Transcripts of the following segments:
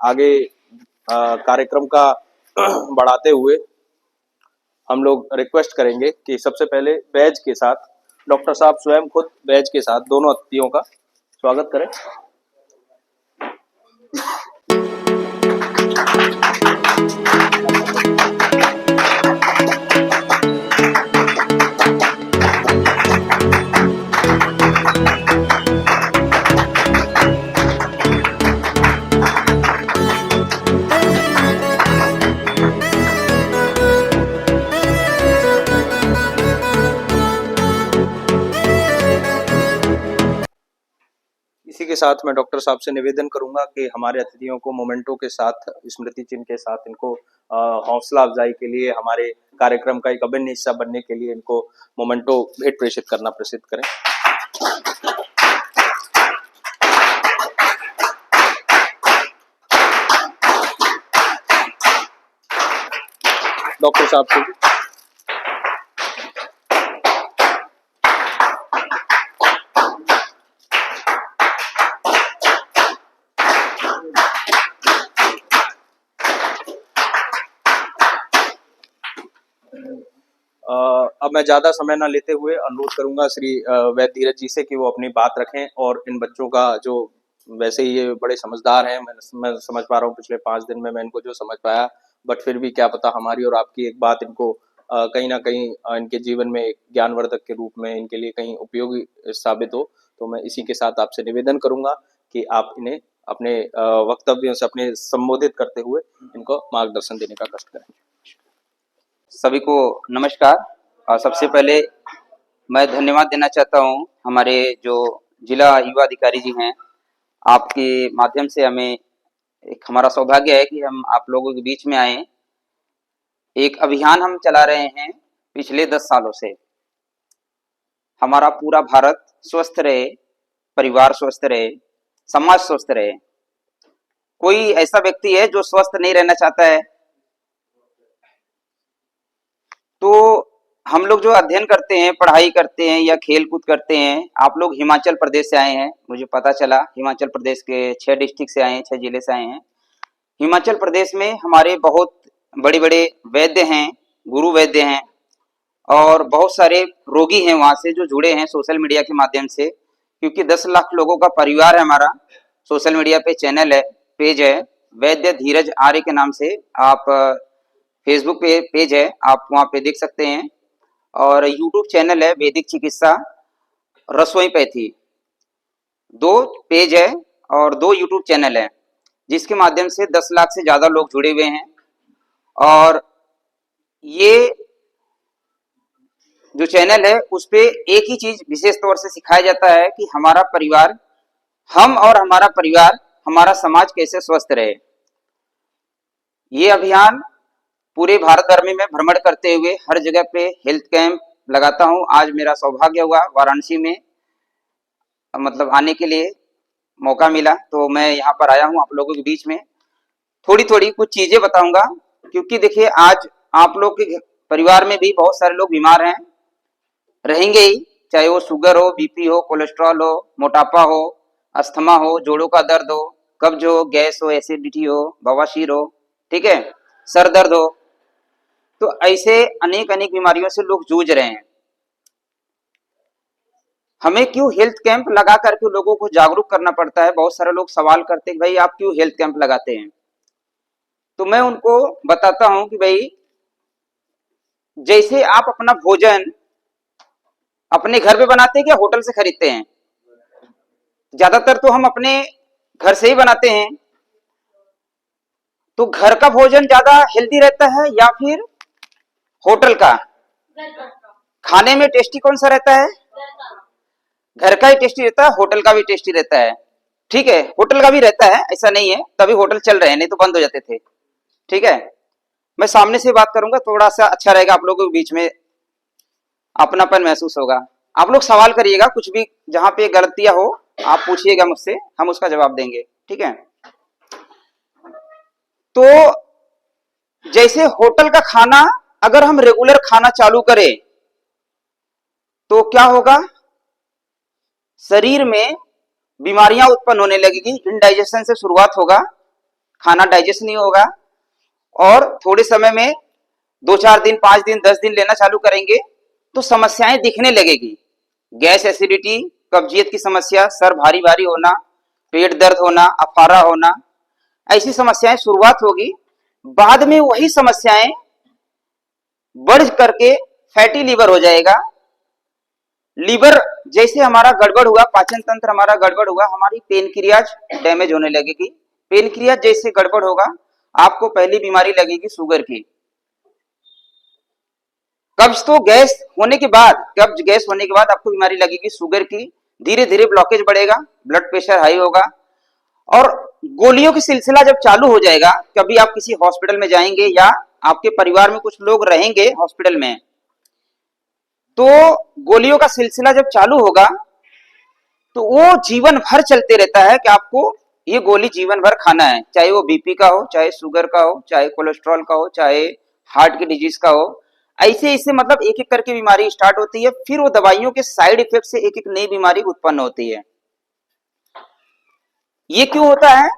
आगे कार्यक्रम का बढ़ाते हुए हम लोग रिक्वेस्ट करेंगे कि सबसे पहले बैज के साथ डॉक्टर साहब स्वयं खुद बैज के साथ दोनों अतिथियों का स्वागत करें। इसी के साथ मैं डॉक्टर साहब से निवेदन करूंगा कि हमारे अतिथियों को मोमेंटो के साथ, स्मृति चिन्ह के साथ इनको हौसला अफजाई के लिए, हमारे कार्यक्रम का एक अभिन्न हिस्सा बनने के लिए इनको मोमेंटो भेंट प्रेषित करना प्रसिद्ध करें। डॉक्टर साहब से अब मैं ज्यादा समय ना लेते हुए अनुरोध करूंगा श्री वैद्य धीरज जी से कि वो अपनी बात रखें और इन बच्चों का जो वैसे ही ये बड़े समझदार हैं, मैं समझ पा रहा हूँ पिछले 5 दिन में मैं इनको जो समझ पाया, बट फिर भी क्या पता हमारी और आपकी एक बात इनको कहीं ना कहीं इनके जीवन में एक ज्ञानवर्धक के रूप में इनके लिए कहीं उपयोगी साबित हो। तो मैं इसी के साथ आपसे निवेदन करूंगा कि आप इन्हें अपने वक्तव्यों से अपने संबोधित करते हुए इनको मार्गदर्शन देने का कष्ट करें। सभी को नमस्कार। और सबसे पहले मैं धन्यवाद देना चाहता हूं हमारे जो जिला युवा अधिकारी जी हैं। आपके माध्यम से हमें एक हमारा सौभाग्य है कि हम आप लोगों के बीच में आए। एक अभियान हम चला रहे हैं पिछले 10 सालों से। हमारा पूरा भारत स्वस्थ रहे, परिवार स्वस्थ रहे, समाज स्वस्थ रहे। कोई ऐसा व्यक्ति है जो स्वस्थ नहीं रहना चाहता है? तो हम लोग जो अध्ययन करते हैं, पढ़ाई करते हैं या खेल कूद करते हैं, आप लोग हिमाचल प्रदेश से आए हैं, मुझे पता चला हिमाचल प्रदेश के 6 डिस्ट्रिक्ट से आए हैं, 6 जिले से आए हैं। हिमाचल प्रदेश में हमारे बहुत बड़े बड़े वैद्य हैं, गुरु वैद्य हैं और बहुत सारे रोगी हैं वहां से जो जुड़े हैं सोशल मीडिया के माध्यम से, क्योंकि 10 लाख लोगों का परिवार है हमारा। सोशल मीडिया पे चैनल है, पेज है, वैद्य धीरज आर्य के नाम से। आप फेसबुक पे पेज है, आप वहाँ पे देख सकते हैं। और यूट्यूब चैनल है वैदिक चिकित्सा रसोई पैथी। 2 पेज है और 2 यूट्यूब चैनल है, जिसके माध्यम से 10 लाख से ज्यादा लोग जुड़े हुए हैं। और ये जो चैनल है उस पे एक ही चीज विशेष तौर से सिखाया जाता है कि हमारा परिवार, हम और हमारा परिवार, हमारा समाज कैसे स्वस्थ रहे। ये अभियान पूरे भारत भर में मैं भ्रमण करते हुए हर जगह पे हेल्थ कैंप लगाता हूँ। आज मेरा सौभाग्य हुआ वाराणसी में मतलब आने के लिए मौका मिला, तो मैं यहाँ पर आया हूँ आप लोगों के बीच में। थोड़ी थोड़ी कुछ चीजें बताऊंगा, क्योंकि देखिए आज आप लोग के परिवार में भी बहुत सारे लोग बीमार हैं, रहेंगे ही, चाहे वो शुगर हो, बीपी हो, कोलेस्ट्रॉल हो, मोटापा हो, अस्थमा हो, जोड़ों का दर्द हो, कब्ज हो, गैस हो, एसिडिटी हो, बवासीर हो, ठीक है, सर दर्द हो। तो ऐसे अनेक अनेक बीमारियों से लोग जूझ रहे हैं। हमें क्यों हेल्थ कैंप लगा करके लोगों को जागरूक करना पड़ता है? बहुत सारे लोग सवाल करते हैं भाई आप क्यों हेल्थ कैंप लगाते हैं? तो मैं उनको बताता हूं कि भाई जैसे आप अपना भोजन अपने घर पे बनाते हैं क्या होटल से खरीदते हैं? ज्यादातर तो हम अपने घर से ही बनाते हैं। तो घर का भोजन ज्यादा हेल्दी रहता है या फिर होटल का? खाने में टेस्टी कौन सा रहता है? घर का ही टेस्टी रहता है, होटल का भी टेस्टी रहता है। ठीक है, होटल का भी रहता है, ऐसा नहीं है, तभी होटल चल रहे हैं, नहीं तो बंद हो जाते थे। ठीक है, मैं सामने से बात करूंगा, थोड़ा सा अच्छा रहेगा, आप लोगों के बीच में अपनापन महसूस होगा। आप लोग सवाल करिएगा, कुछ भी जहां पे गलतियां हो आप पूछिएगा मुझसे, हम उसका जवाब देंगे। ठीक है, तो जैसे होटल का खाना अगर हम रेगुलर खाना चालू करें तो क्या होगा? शरीर में बीमारियां उत्पन्न होने लगेगी, इंडाइजेशन से शुरुआत होगा, खाना डाइजेस्ट नहीं होगा, और थोड़े समय में 2-4 दिन, 5 दिन, 10 दिन लेना चालू करेंगे तो समस्याएं दिखने लगेगी। गैस एसिडिटी, कब्जियत की समस्या, सर भारी भारी होना, पेट दर्द होना, अफारा होना, ऐसी समस्याएं शुरुआत होगी। बाद में वही समस्याएं बढ़ करके फैटी लीवर हो जाएगा। लीवर जैसे हमारा गड़बड़ हुआ, पाचन तंत्र हमारा गड़बड़ हुआ, हमारी पेनक्रियाज डैमेज होने लगेगी। पेनक्रियाज जैसे गड़बड़ होगा, आपको पहली बीमारी लगेगी शुगर की। कब्ज गैस होने के बाद आपको बीमारी लगेगी शुगर की। धीरे धीरे ब्लॉकेज बढ़ेगा, ब्लड प्रेशर हाई होगा, और गोलियों की सिलसिला जब चालू हो जाएगा, कभी आप किसी हॉस्पिटल में जाएंगे या आपके परिवार में कुछ लोग रहेंगे हॉस्पिटल में, तो गोलियों का सिलसिला जब चालू होगा तो वो जीवन भर चलते रहता है कि आपको ये गोली जीवन भर खाना है, चाहे वो बीपी का हो, चाहे शुगर का हो, चाहे कोलेस्ट्रॉल का हो, चाहे हार्ट की डिजीज का हो। ऐसे ऐसे मतलब एक एक करके बीमारी स्टार्ट होती है, फिर वो दवाइयों के साइड इफेक्ट से एक एक नई बीमारी उत्पन्न होती है। ये क्यों होता है?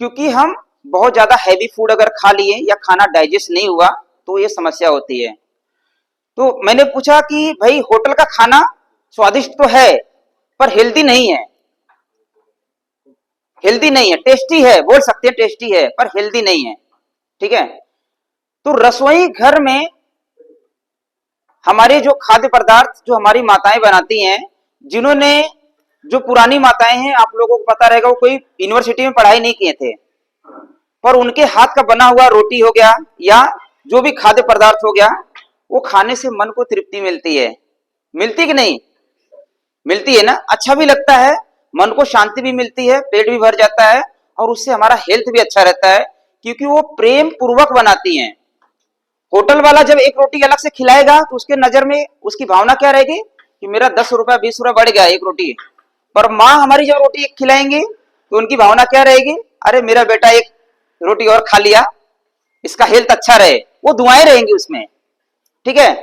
क्योंकि हम बहुत ज्यादा हैवी फूड अगर खा लिए या खाना डाइजेस्ट नहीं हुआ तो ये समस्या होती है। तो मैंने पूछा कि भाई होटल का खाना स्वादिष्ट तो है पर हेल्दी नहीं है। हेल्दी नहीं है, टेस्टी है, बोल सकते हैं टेस्टी है, पर हेल्दी नहीं है। ठीक है, तो रसोई घर में हमारे जो खाद्य पदार्थ जो हमारी माताएं बनाती हैं, जिन्होंने जो पुरानी माताएं हैं, आप लोगों को पता रहेगा, वो कोई यूनिवर्सिटी में पढ़ाई नहीं किए थे, पर उनके हाथ का बना हुआ रोटी हो गया या जो भी खाद्य पदार्थ हो गया, वो खाने से मन को तृप्ति मिलती है। मिलती कि नहीं? मिलती है ना। अच्छा भी लगता है, मन को शांति भी मिलती है, पेट भी भर जाता है, और उससे हमारा हेल्थ भी अच्छा रहता है, क्योंकि वो प्रेम पूर्वक बनाती हैं। होटल वाला जब एक रोटी अलग से खिलाएगा तो उसके नजर में उसकी भावना क्या रहेगी कि मेरा 10 रुपया 20 रुपया बढ़ गया एक रोटी। पर माँ हमारी जब रोटी एक खिलाएंगी तो उनकी भावना क्या रहेगी, अरे मेरा बेटा एक रोटी और खा लिया, इसका हेल्थ अच्छा रहे, वो दुआएं रहेंगी उसमें। ठीक है,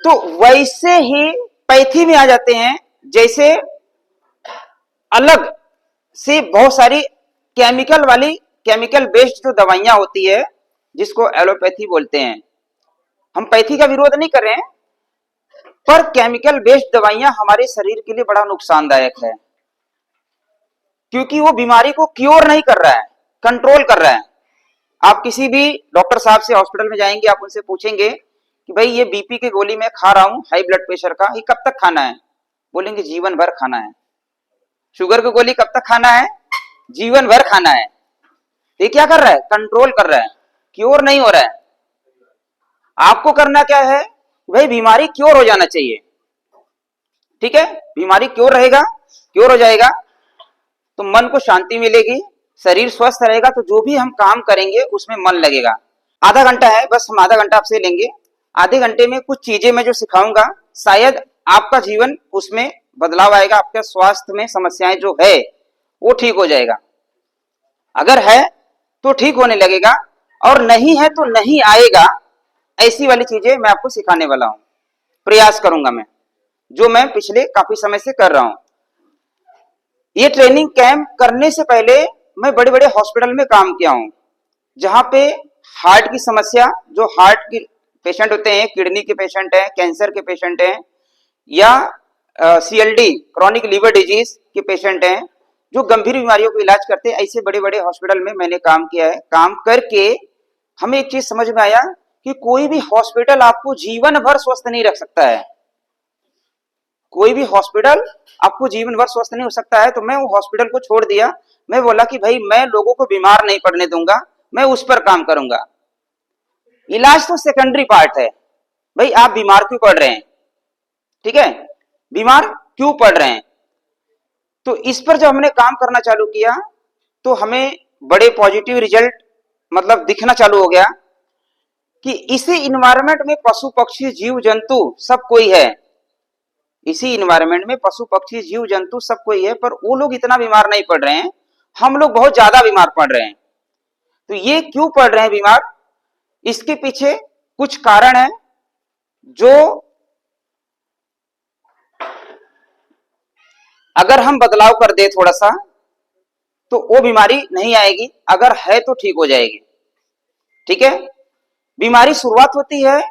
तो वैसे ही पैथी में आ जाते हैं। जैसे अलग से बहुत सारी केमिकल बेस्ड जो दवाइयां होती है, जिसको एलोपैथी बोलते हैं। हम पैथी का विरोध नहीं कर रहे हैं, पर केमिकल बेस्ड दवाइयां हमारे शरीर के लिए बड़ा नुकसानदायक है, क्योंकि वो बीमारी को क्योर नहीं कर रहा है, कंट्रोल कर रहा है। आप किसी भी डॉक्टर साहब से हॉस्पिटल में जाएंगे, आप उनसे पूछेंगे कि भाई ये बीपी की गोली मैं खा रहा हूं, हाई ब्लड प्रेशर का, ये कब तक खाना है? बोलेंगे जीवन भर खाना है। शुगर की गोली कब तक खाना है? जीवन भर खाना है। ये क्या कर रहा है? कंट्रोल कर रहा है, क्योर नहीं हो रहा है। आपको करना क्या है? भाई बीमारी क्योर हो जाना चाहिए। ठीक है, बीमारी क्योर रहेगा, क्योर हो जाएगा तो मन को शांति मिलेगी, शरीर स्वस्थ रहेगा, तो जो भी हम काम करेंगे उसमें मन लगेगा। आधा घंटा है, बस हम आधा घंटा आपसे लेंगे। आधे घंटे में कुछ चीजें मैं जो सिखाऊंगा, शायद आपका जीवन उसमें बदलाव आएगा, आपके स्वास्थ्य में समस्याएं जो है वो ठीक हो जाएगा। अगर है तो ठीक होने लगेगा, और नहीं है तो नहीं आएगा। ऐसी वाली चीजें मैं आपको सिखाने वाला हूं, प्रयास करूंगा मैं, जो मैं पिछले काफी समय से कर रहा हूं। ये ट्रेनिंग कैंप करने से पहले मैं बड़े बड़े हॉस्पिटल में काम किया हूं, जहां पे हार्ट की समस्या, जो हार्ट के पेशेंट होते हैं, किडनी के पेशेंट हैं, कैंसर के पेशेंट हैं, या CLD क्रॉनिक लीवर डिजीज के पेशेंट हैं, जो गंभीर बीमारियों का इलाज करते हैं, ऐसे बड़े बड़े हॉस्पिटल में मैंने काम किया है। काम करके हमें एक चीज समझ में आया कि कोई भी हॉस्पिटल आपको जीवन भर स्वस्थ नहीं रख सकता है। कोई भी हॉस्पिटल आपको जीवन भर स्वस्थ नहीं हो सकता है। तो मैं वो हॉस्पिटल को छोड़ दिया। मैं बोला कि भाई मैं लोगों को बीमार नहीं पड़ने दूंगा, मैं उस पर काम करूंगा। इलाज तो सेकेंडरी पार्ट है, भाई आप बीमार क्यों पड़ रहे हैं? ठीक है, बीमार क्यों पड़ रहे हैं? तो इस पर जब हमने काम करना चालू किया तो हमें बड़े पॉजिटिव रिजल्ट मतलब दिखना चालू हो गया कि इसी इन्वायरमेंट में पशु पक्षी जीव जंतु सब कोई है। इसी इन्वायरमेंट में पशु पक्षी जीव जंतु सब कोई है, पर वो लोग इतना बीमार नहीं पड़ रहे हैं, हम लोग बहुत ज्यादा बीमार पड़ रहे हैं। तो ये क्यों पड़ रहे हैं बीमार? इसके पीछे कुछ कारण है, जो अगर हम बदलाव कर दे थोड़ा सा, तो वो बीमारी नहीं आएगी, अगर है तो ठीक हो जाएगी। ठीक है, बीमारी शुरुआत होती है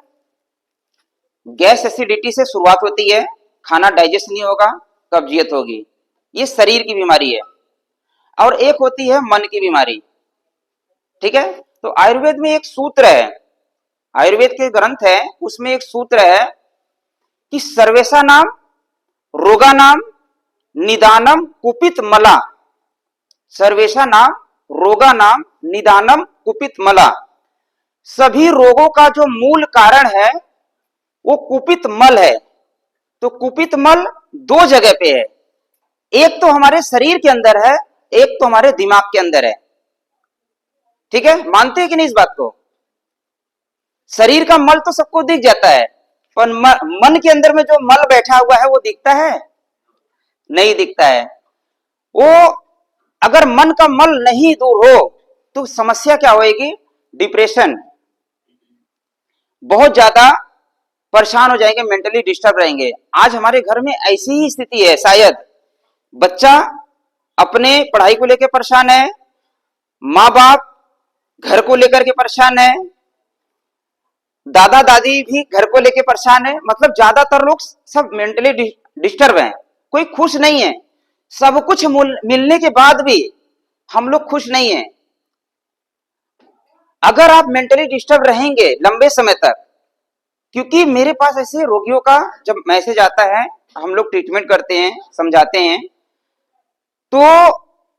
गैस एसिडिटी से शुरुआत होती है, खाना डाइजेस्ट नहीं होगा, कब्जियत होगी, ये शरीर की बीमारी है। और एक होती है मन की बीमारी। ठीक है, तो आयुर्वेद में एक सूत्र है, आयुर्वेद के ग्रंथ है, उसमें एक सूत्र है कि सर्वेशा नाम रोगा नाम निदानम कुपित मला, सर्वेशा नाम रोगा नाम निदानम कुपित मला, सभी रोगों का जो मूल कारण है वो कुपित मल है। तो कुपित मल दो जगह पे है, एक तो हमारे शरीर के अंदर है, एक तो हमारे दिमाग के अंदर है। ठीक है, मानते हैं कि नहीं इस बात को? शरीर का मल तो सबको दिख जाता है, पर मन के अंदर में जो मल बैठा हुआ है वो दिखता है? नहीं दिखता है। वो अगर मन का मल नहीं दूर हो तो समस्या क्या होएगी? डिप्रेशन, बहुत ज्यादा परेशान हो जाएंगे, मेंटली डिस्टर्ब रहेंगे। आज हमारे घर में ऐसी ही स्थिति है, शायद बच्चा अपने पढ़ाई को लेकर परेशान है, माँ बाप घर को लेकर के परेशान है, दादा दादी भी घर को लेकर परेशान है, मतलब ज्यादातर लोग सब मेंटली डिस्टर्ब हैं, कोई खुश नहीं है। सब कुछ मिलने के बाद भी हम लोग खुश नहीं है। अगर आप मेंटली डिस्टर्ब रहेंगे लंबे समय तक, क्योंकि मेरे पास ऐसे रोगियों का जब मैसेज आता है, हम लोग ट्रीटमेंट करते हैं, समझाते हैं, तो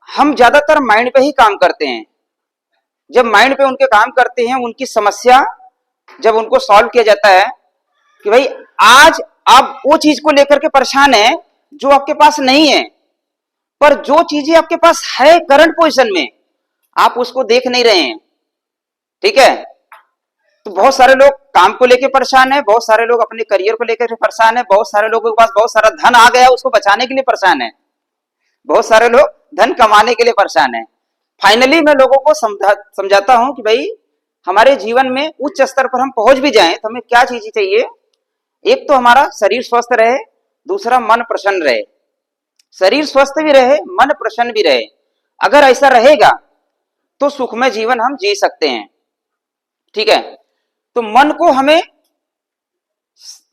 हम ज्यादातर माइंड पे ही काम करते हैं। जब माइंड पे उनके काम करते हैं, उनकी समस्या जब उनको सॉल्व किया जाता है कि भाई आज आप वो चीज को लेकर के परेशान है जो आपके पास नहीं है, पर जो चीजें आपके पास है करंट पोजीशन में, आप उसको देख नहीं रहे हैं। ठीक है, तो बहुत सारे लोग काम को लेकर परेशान है, बहुत सारे लोग अपने करियर को लेकर परेशान है, बहुत सारे लोगों के पास बहुत सारा धन आ गया उसको बचाने के लिए परेशान है, बहुत सारे लोग धन कमाने के लिए परेशान है। फाइनली मैं लोगों को समझाता हूं कि भाई हमारे जीवन में उच्च स्तर पर हम पहुंच भी जाएं तो हमें क्या चीजें चाहिए? एक तो हमारा शरीर स्वस्थ रहे, दूसरा मन प्रसन्न रहे। शरीर स्वस्थ भी रहे, मन प्रसन्न भी रहे। अगर ऐसा रहेगा तो सुखमय जीवन हम जी सकते हैं। ठीक है, तो मन को हमें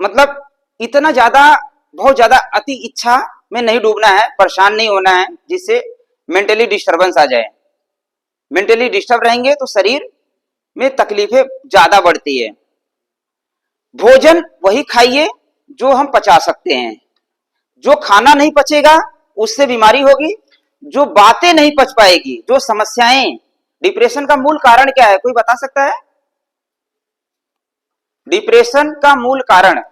मतलब इतना ज्यादा, बहुत ज्यादा अति इच्छा में नहीं डूबना है, परेशान नहीं होना है जिससे मेंटली डिस्टर्बेंस आ जाए। मेंटली डिस्टर्ब रहेंगे तो शरीर में तकलीफें ज्यादा बढ़ती है। भोजन वही खाइए जो हम पचा सकते हैं। जो खाना नहीं पचेगा उससे बीमारी होगी, जो बातें नहीं पच पाएगी, जो समस्याएं, डिप्रेशन का मूल कारण क्या है? कोई बता सकता है? डिप्रेशन का मूल कारण,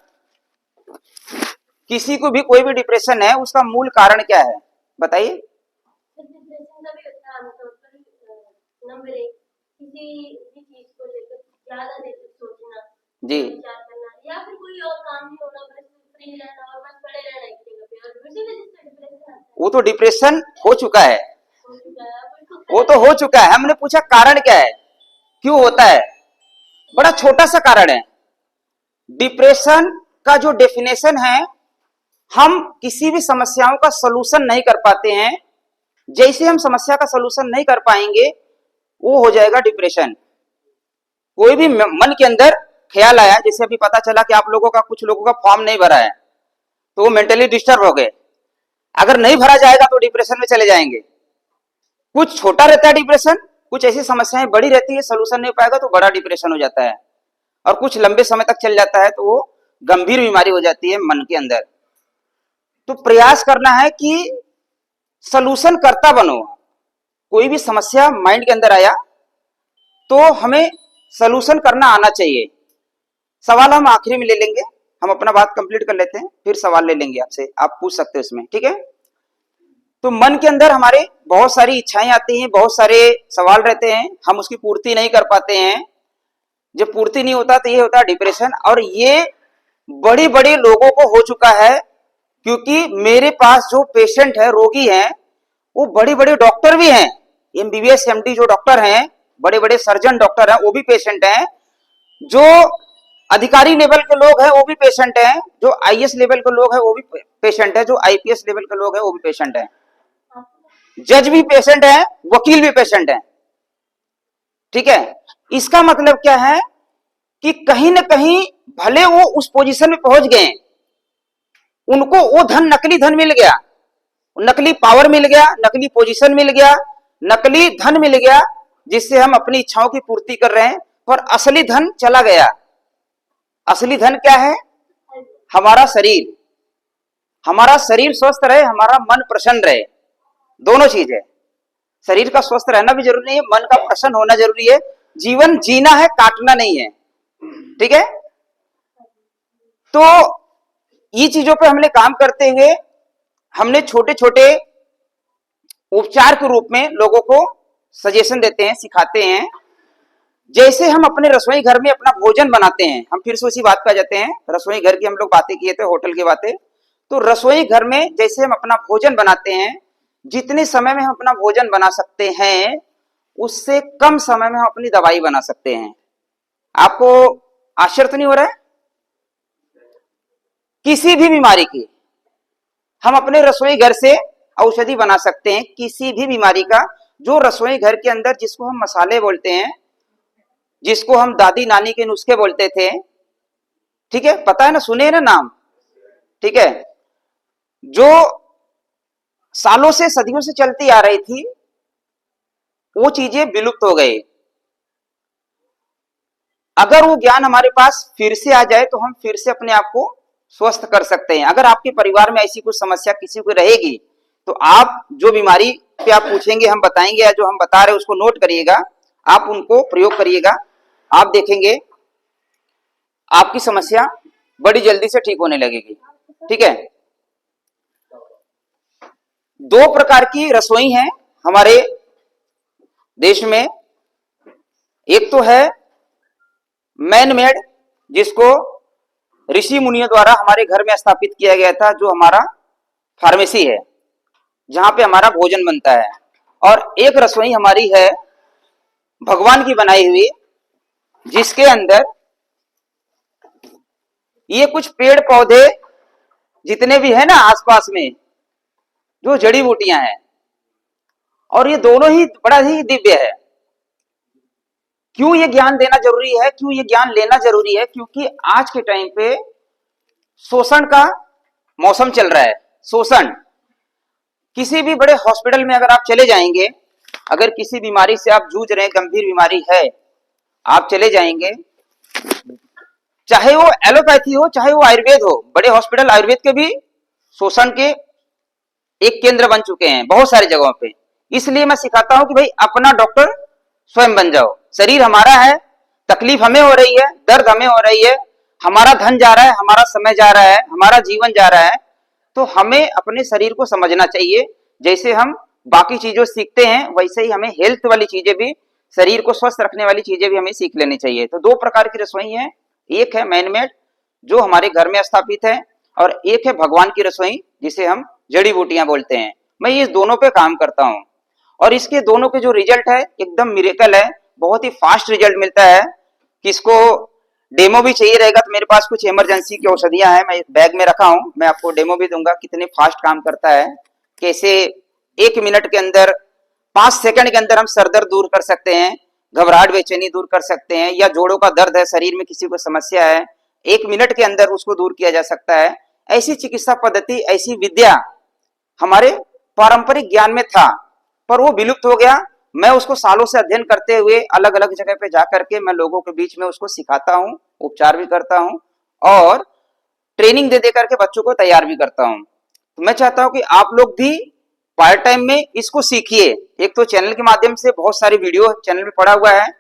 किसी को भी कोई भी डिप्रेशन है उसका मूल कारण क्या है बताइए? डिप्रेशन का भी होता है आमतौर पर नंबर एक, किसी भी चीज को लेकर ज्यादा देर तक सोचना, जी, विचार करना, या फिर कोई और काम नहीं होना, बस फ्री रहना और बस पड़े रहना एक जगह पे, और उसी वजह से डिप्रेशन आता है। वो तो डिप्रेशन हो चुका है, हो चुका है, अब उसको वो तो हो चुका है। हमने पूछा कारण क्या है, क्यों होता है? बड़ा छोटा सा कारण है। डिप्रेशन का जो डेफिनेशन है, हम किसी भी समस्याओं का सलूशन नहीं कर पाते हैं। जैसे हम समस्या का सलूशन नहीं कर पाएंगे वो हो जाएगा डिप्रेशन। कोई भी मन के अंदर ख्याल आया, जैसे अभी पता चला कि आप लोगों का, कुछ लोगों का फॉर्म नहीं भरा है, तो वो मेंटली डिस्टर्ब हो गए। अगर नहीं भरा जाएगा तो डिप्रेशन में चले जाएंगे। कुछ छोटा रहता है डिप्रेशन, कुछ ऐसी समस्याएं बड़ी रहती है, सलूशन नहीं हो पाएगा तो बड़ा डिप्रेशन हो जाता है, और कुछ लंबे समय तक चल जाता है तो वो गंभीर बीमारी हो जाती है मन के अंदर। तो प्रयास करना है कि सलूशन करता बनो। कोई भी समस्या माइंड के अंदर आया तो हमें सलूशन करना आना चाहिए। सवाल हम आखिरी में ले लेंगे, हम अपना बात कंप्लीट कर लेते हैं, फिर सवाल ले लेंगे आपसे, आप पूछ सकते हो इसमें। ठीक है, तो मन के अंदर हमारे बहुत सारी इच्छाएं आती हैं, बहुत सारे सवाल रहते हैं, हम उसकी पूर्ति नहीं कर पाते हैं। जब पूर्ति नहीं होता तो ये होता है डिप्रेशन, और ये बड़ी बड़ी लोगों को हो चुका है। क्योंकि मेरे पास जो पेशेंट है, रोगी हैं, वो बड़े बड़े डॉक्टर भी हैं, एमबीबीएस एमडी जो डॉक्टर हैं, बड़े बड़े सर्जन डॉक्टर हैं, वो भी पेशेंट हैं। जो अधिकारी लेवल के लोग हैं वो भी पेशेंट हैं, जो आईएएस लेवल के लोग हैं वो भी पेशेंट है, जो आईपीएस लेवल के लोग हैं वो भी पेशेंट हैं। जज भी पेशेंट है, वकील भी पेशेंट है। ठीक है, इसका मतलब क्या है कि कहीं ना कहीं भले वो उस पोजीशन में पहुंच गए, उनको वो धन, नकली धन मिल गया, नकली पावर मिल गया, नकली पोजीशन मिल गया, नकली धन मिल गया, जिससे हम अपनी इच्छाओं की पूर्ति कर रहे हैं, पर असली धन चला गया। असली धन क्या है? हमारा शरीर। हमारा शरीर स्वस्थ रहे, हमारा मन प्रसन्न रहे, दोनों चीज है। शरीर का स्वस्थ रहना भी जरूरी है, मन का प्रसन्न होना जरूरी है। जीवन जीना है, काटना नहीं है। ठीक है, तो ये चीजों पे हमने काम करते हुए हमने छोटे छोटे उपचार के रूप में लोगों को सजेशन देते हैं, सिखाते हैं। जैसे हम अपने रसोई घर में अपना भोजन बनाते हैं, हम फिर से उसी बात पे आ जाते हैं, रसोई घर की हम लोग बातें किए थे, होटल की बातें। तो रसोई घर में जैसे हम अपना भोजन बनाते हैं, जितने समय में हम अपना भोजन बना सकते हैं, उससे कम समय में हम अपनी दवाई बना सकते हैं। आपको आश्चर्य तो नहीं हो रहा है? किसी भी बीमारी की हम अपने रसोई घर से औषधि बना सकते हैं, किसी भी बीमारी का। जो रसोई घर के अंदर, जिसको हम मसाले बोलते हैं, जिसको हम दादी नानी के नुस्खे बोलते थे, ठीक है, पता है ना, सुने ना नाम? ठीक है, जो सालों से, सदियों से चलती आ रही थी, वो चीजें विलुप्त हो गई। अगर वो ज्ञान हमारे पास फिर से आ जाए तो हम फिर से अपने आप को स्वस्थ कर सकते हैं। अगर आपके परिवार में ऐसी कुछ समस्या किसी को रहेगी, तो आप जो बीमारी पे आप पूछेंगे हम बताएंगे, या जो हम बता रहे हैं उसको नोट करिएगा, आप उनको प्रयोग करिएगा, आप देखेंगे आपकी समस्या बड़ी जल्दी से ठीक होने लगेगी। ठीक है, दो प्रकार की रसोई है हमारे देश में। एक तो है मैन मेड, जिसको ऋषि मुनियों द्वारा हमारे घर में स्थापित किया गया था, जो हमारा फार्मेसी है, जहां पे हमारा भोजन बनता है। और एक रसोई हमारी है भगवान की बनाई हुई, जिसके अंदर ये कुछ पेड़ पौधे जितने भी है ना आसपास में, जो जड़ी बूटियां हैं, और ये दोनों ही बड़ा ही दिव्य है। क्यों ये ज्ञान देना जरूरी है, क्यों ये ज्ञान लेना जरूरी है? क्योंकि आज के टाइम पे शोषण का मौसम चल रहा है। शोषण, किसी भी बड़े हॉस्पिटल में अगर आप चले जाएंगे, अगर किसी बीमारी से आप जूझ रहे हैं, गंभीर बीमारी है, आप चले जाएंगे, चाहे वो एलोपैथी हो, चाहे वो आयुर्वेद हो, बड़े हॉस्पिटल आयुर्वेद के भी शोषण के एक केंद्र बन चुके हैं बहुत सारी जगहों पे। इसलिए मैं सिखाता हूं कि भाई अपना डॉक्टर स्वयं बन जाओ। शरीर हमारा है, तकलीफ हमें हो रही है, दर्द हमें हो रही है, हमारा धन जा रहा है, हमारा समय जा रहा है, हमारा जीवन जा रहा है, तो हमें अपने शरीर को समझना चाहिए। जैसे हम बाकी चीजों सीखते हैं, वैसे ही हमें हेल्थ वाली चीजें भी, शरीर को स्वस्थ रखने वाली चीजें भी हमें सीख लेनी चाहिए। तो दो प्रकार की रसोई है, एक है मैनमेड जो हमारे घर में स्थापित है, और एक है भगवान की रसोई जिसे हम जड़ी बूटियां बोलते हैं। मैं ये दोनों पे काम करता हूँ, और इसके दोनों के जो रिजल्ट है एकदम मिरेकल है, बहुत ही फास्ट रिजल्ट मिलता है। किसको डेमो भी चाहिए रहेगा तो मेरे पास कुछ इमरजेंसी की औषधियां हैं, मैं बैग में रखा हूं, मैं आपको डेमो भी दूंगा कितने फास्ट काम करता है, कैसे 1 मिनट के अंदर, 5 सेकंड के अंदर हम सर दर्द दूर कर सकते हैं, घबराहट बेचैनी दूर कर सकते हैं, या जोड़ों का दर्द है, शरीर में किसी को समस्या है, 1 मिनट के अंदर उसको दूर किया जा सकता है। ऐसी चिकित्सा पद्धति, ऐसी विद्या हमारे पारंपरिक ज्ञान में था, पर वो विलुप्त हो गया। मैं उसको सालों से अध्ययन करते हुए अलग अलग जगह पे जाकर के मैं लोगों के बीच में उसको सिखाता हूँ, उपचार भी करता हूँ, और ट्रेनिंग दे करके बच्चों को तैयार भी करता हूँ। तो मैं चाहता हूँ कि आप लोग भी पार्ट टाइम में इसको सीखिए। एक तो चैनल के माध्यम से बहुत सारी वीडियो चैनल में पड़ा हुआ है,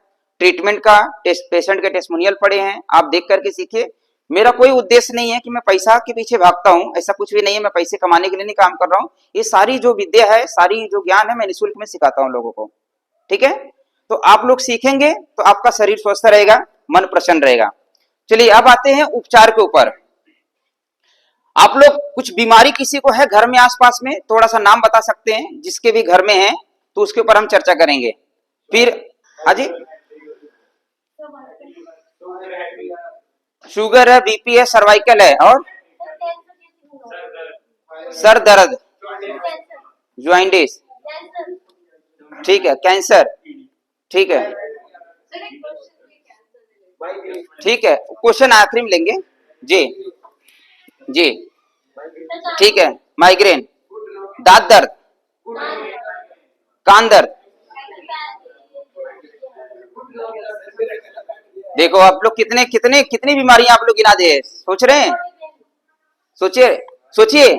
ट्रीटमेंट का, पेशेंट के टेस्टिमोनियल पड़े हैं, आप देख करके सीखिए। मेरा कोई उद्देश्य नहीं है कि मैं पैसा के पीछे भागता हूँ, ऐसा कुछ भी नहीं है, मैं पैसे कमाने के लिए नहीं काम कर रहा हूँ। ये सारी जो विद्या है, सारी जो ज्ञान है, मैं निःशुल्क में सिखाता हूँ लोगों को। ठीक है, तो आप लोग सीखेंगे तो आपका शरीर स्वस्थ रहेगा, मन प्रसन्न रहेगा। चलिए अब आते हैं उपचार के ऊपर। आप लोग कुछ बीमारी किसी को है घर में आसपास में, थोड़ा सा नाम बता सकते हैं जिसके भी घर में है, तो उसके ऊपर हम चर्चा करेंगे। फिर हाजी, शुगर है, बीपी है, सर्वाइकल है, और सर दर्द, ज्वाइंटिस, कैंसर। ठीक है, कैंसर, ठीक है, ठीक है, क्वेश्चन आखिरी में लेंगे। जी जी, ठीक है, माइग्रेन, दांत दर्द, कान दर्द। देखो आप लोग कितने कितने कितनी बीमारियां आप लोग गिना दे, सोच रहे हैं? सोचिए सोचिए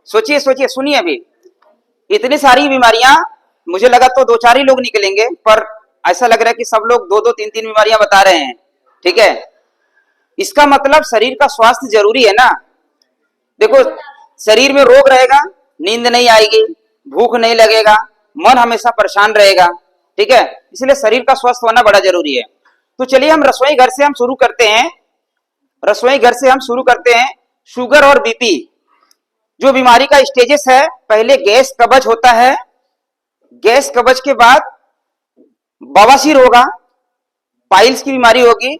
सोचिए सोचिए, सुनिए अभी, इतनी सारी बीमारियां, मुझे लगा तो दो चार ही लोग निकलेंगे, पर ऐसा लग रहा है कि सब लोग दो दो तीन तीन बीमारियां बता रहे हैं। ठीक है, इसका मतलब शरीर का स्वास्थ्य जरूरी है ना। देखो, शरीर में रोग रहेगा, नींद नहीं आएगी, भूख नहीं लगेगा, मन हमेशा परेशान रहेगा। ठीक है, इसलिए शरीर का स्वस्थ होना बड़ा जरूरी है। तो चलिए हम रसोई घर से हम शुरू करते हैं। रसोई घर से हम शुरू करते हैं। शुगर और बीपी जो बीमारी का स्टेजेस है, पहले गैस कब्ज होता है, गैस कब्ज के बाद बवासीर होगा, पाइल्स की बीमारी होगी,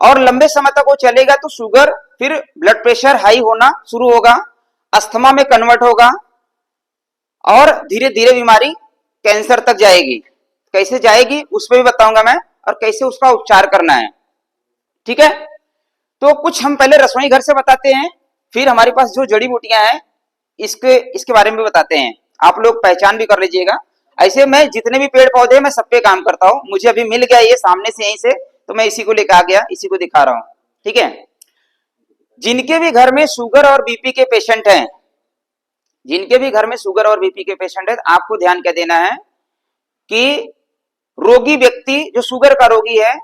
और लंबे समय तक वो चलेगा तो शुगर, फिर ब्लड प्रेशर हाई होना शुरू होगा, अस्थमा में कन्वर्ट होगा, और धीरे धीरे बीमारी कैंसर तक जाएगी। कैसे जाएगी उस पर भी बताऊंगा मैं, और कैसे उसका उपचार करना है। ठीक है, तो कुछ हम पहले रसोई घर से बताते हैं, फिर हमारे पास जो जड़ी बूटियां हैं इसके बारे में भी बताते हैं। आप लोग पहचान भी कर लीजिएगा। ऐसे मैं जितने भी पेड़ पौधे मैं सब पे काम करता हूँ, मुझे अभी मिल गया ये सामने से यहीं से, तो मैं इसी को लेकर आ गया, इसी को दिखा रहा हूँ। ठीक है, जिनके भी घर में शुगर और बीपी के पेशेंट हैं, जिनके भी घर में शुगर और बीपी के पेशेंट है, आपको ध्यान क्या देना है कि रोगी व्यक्ति जो शुगर का रोगी है,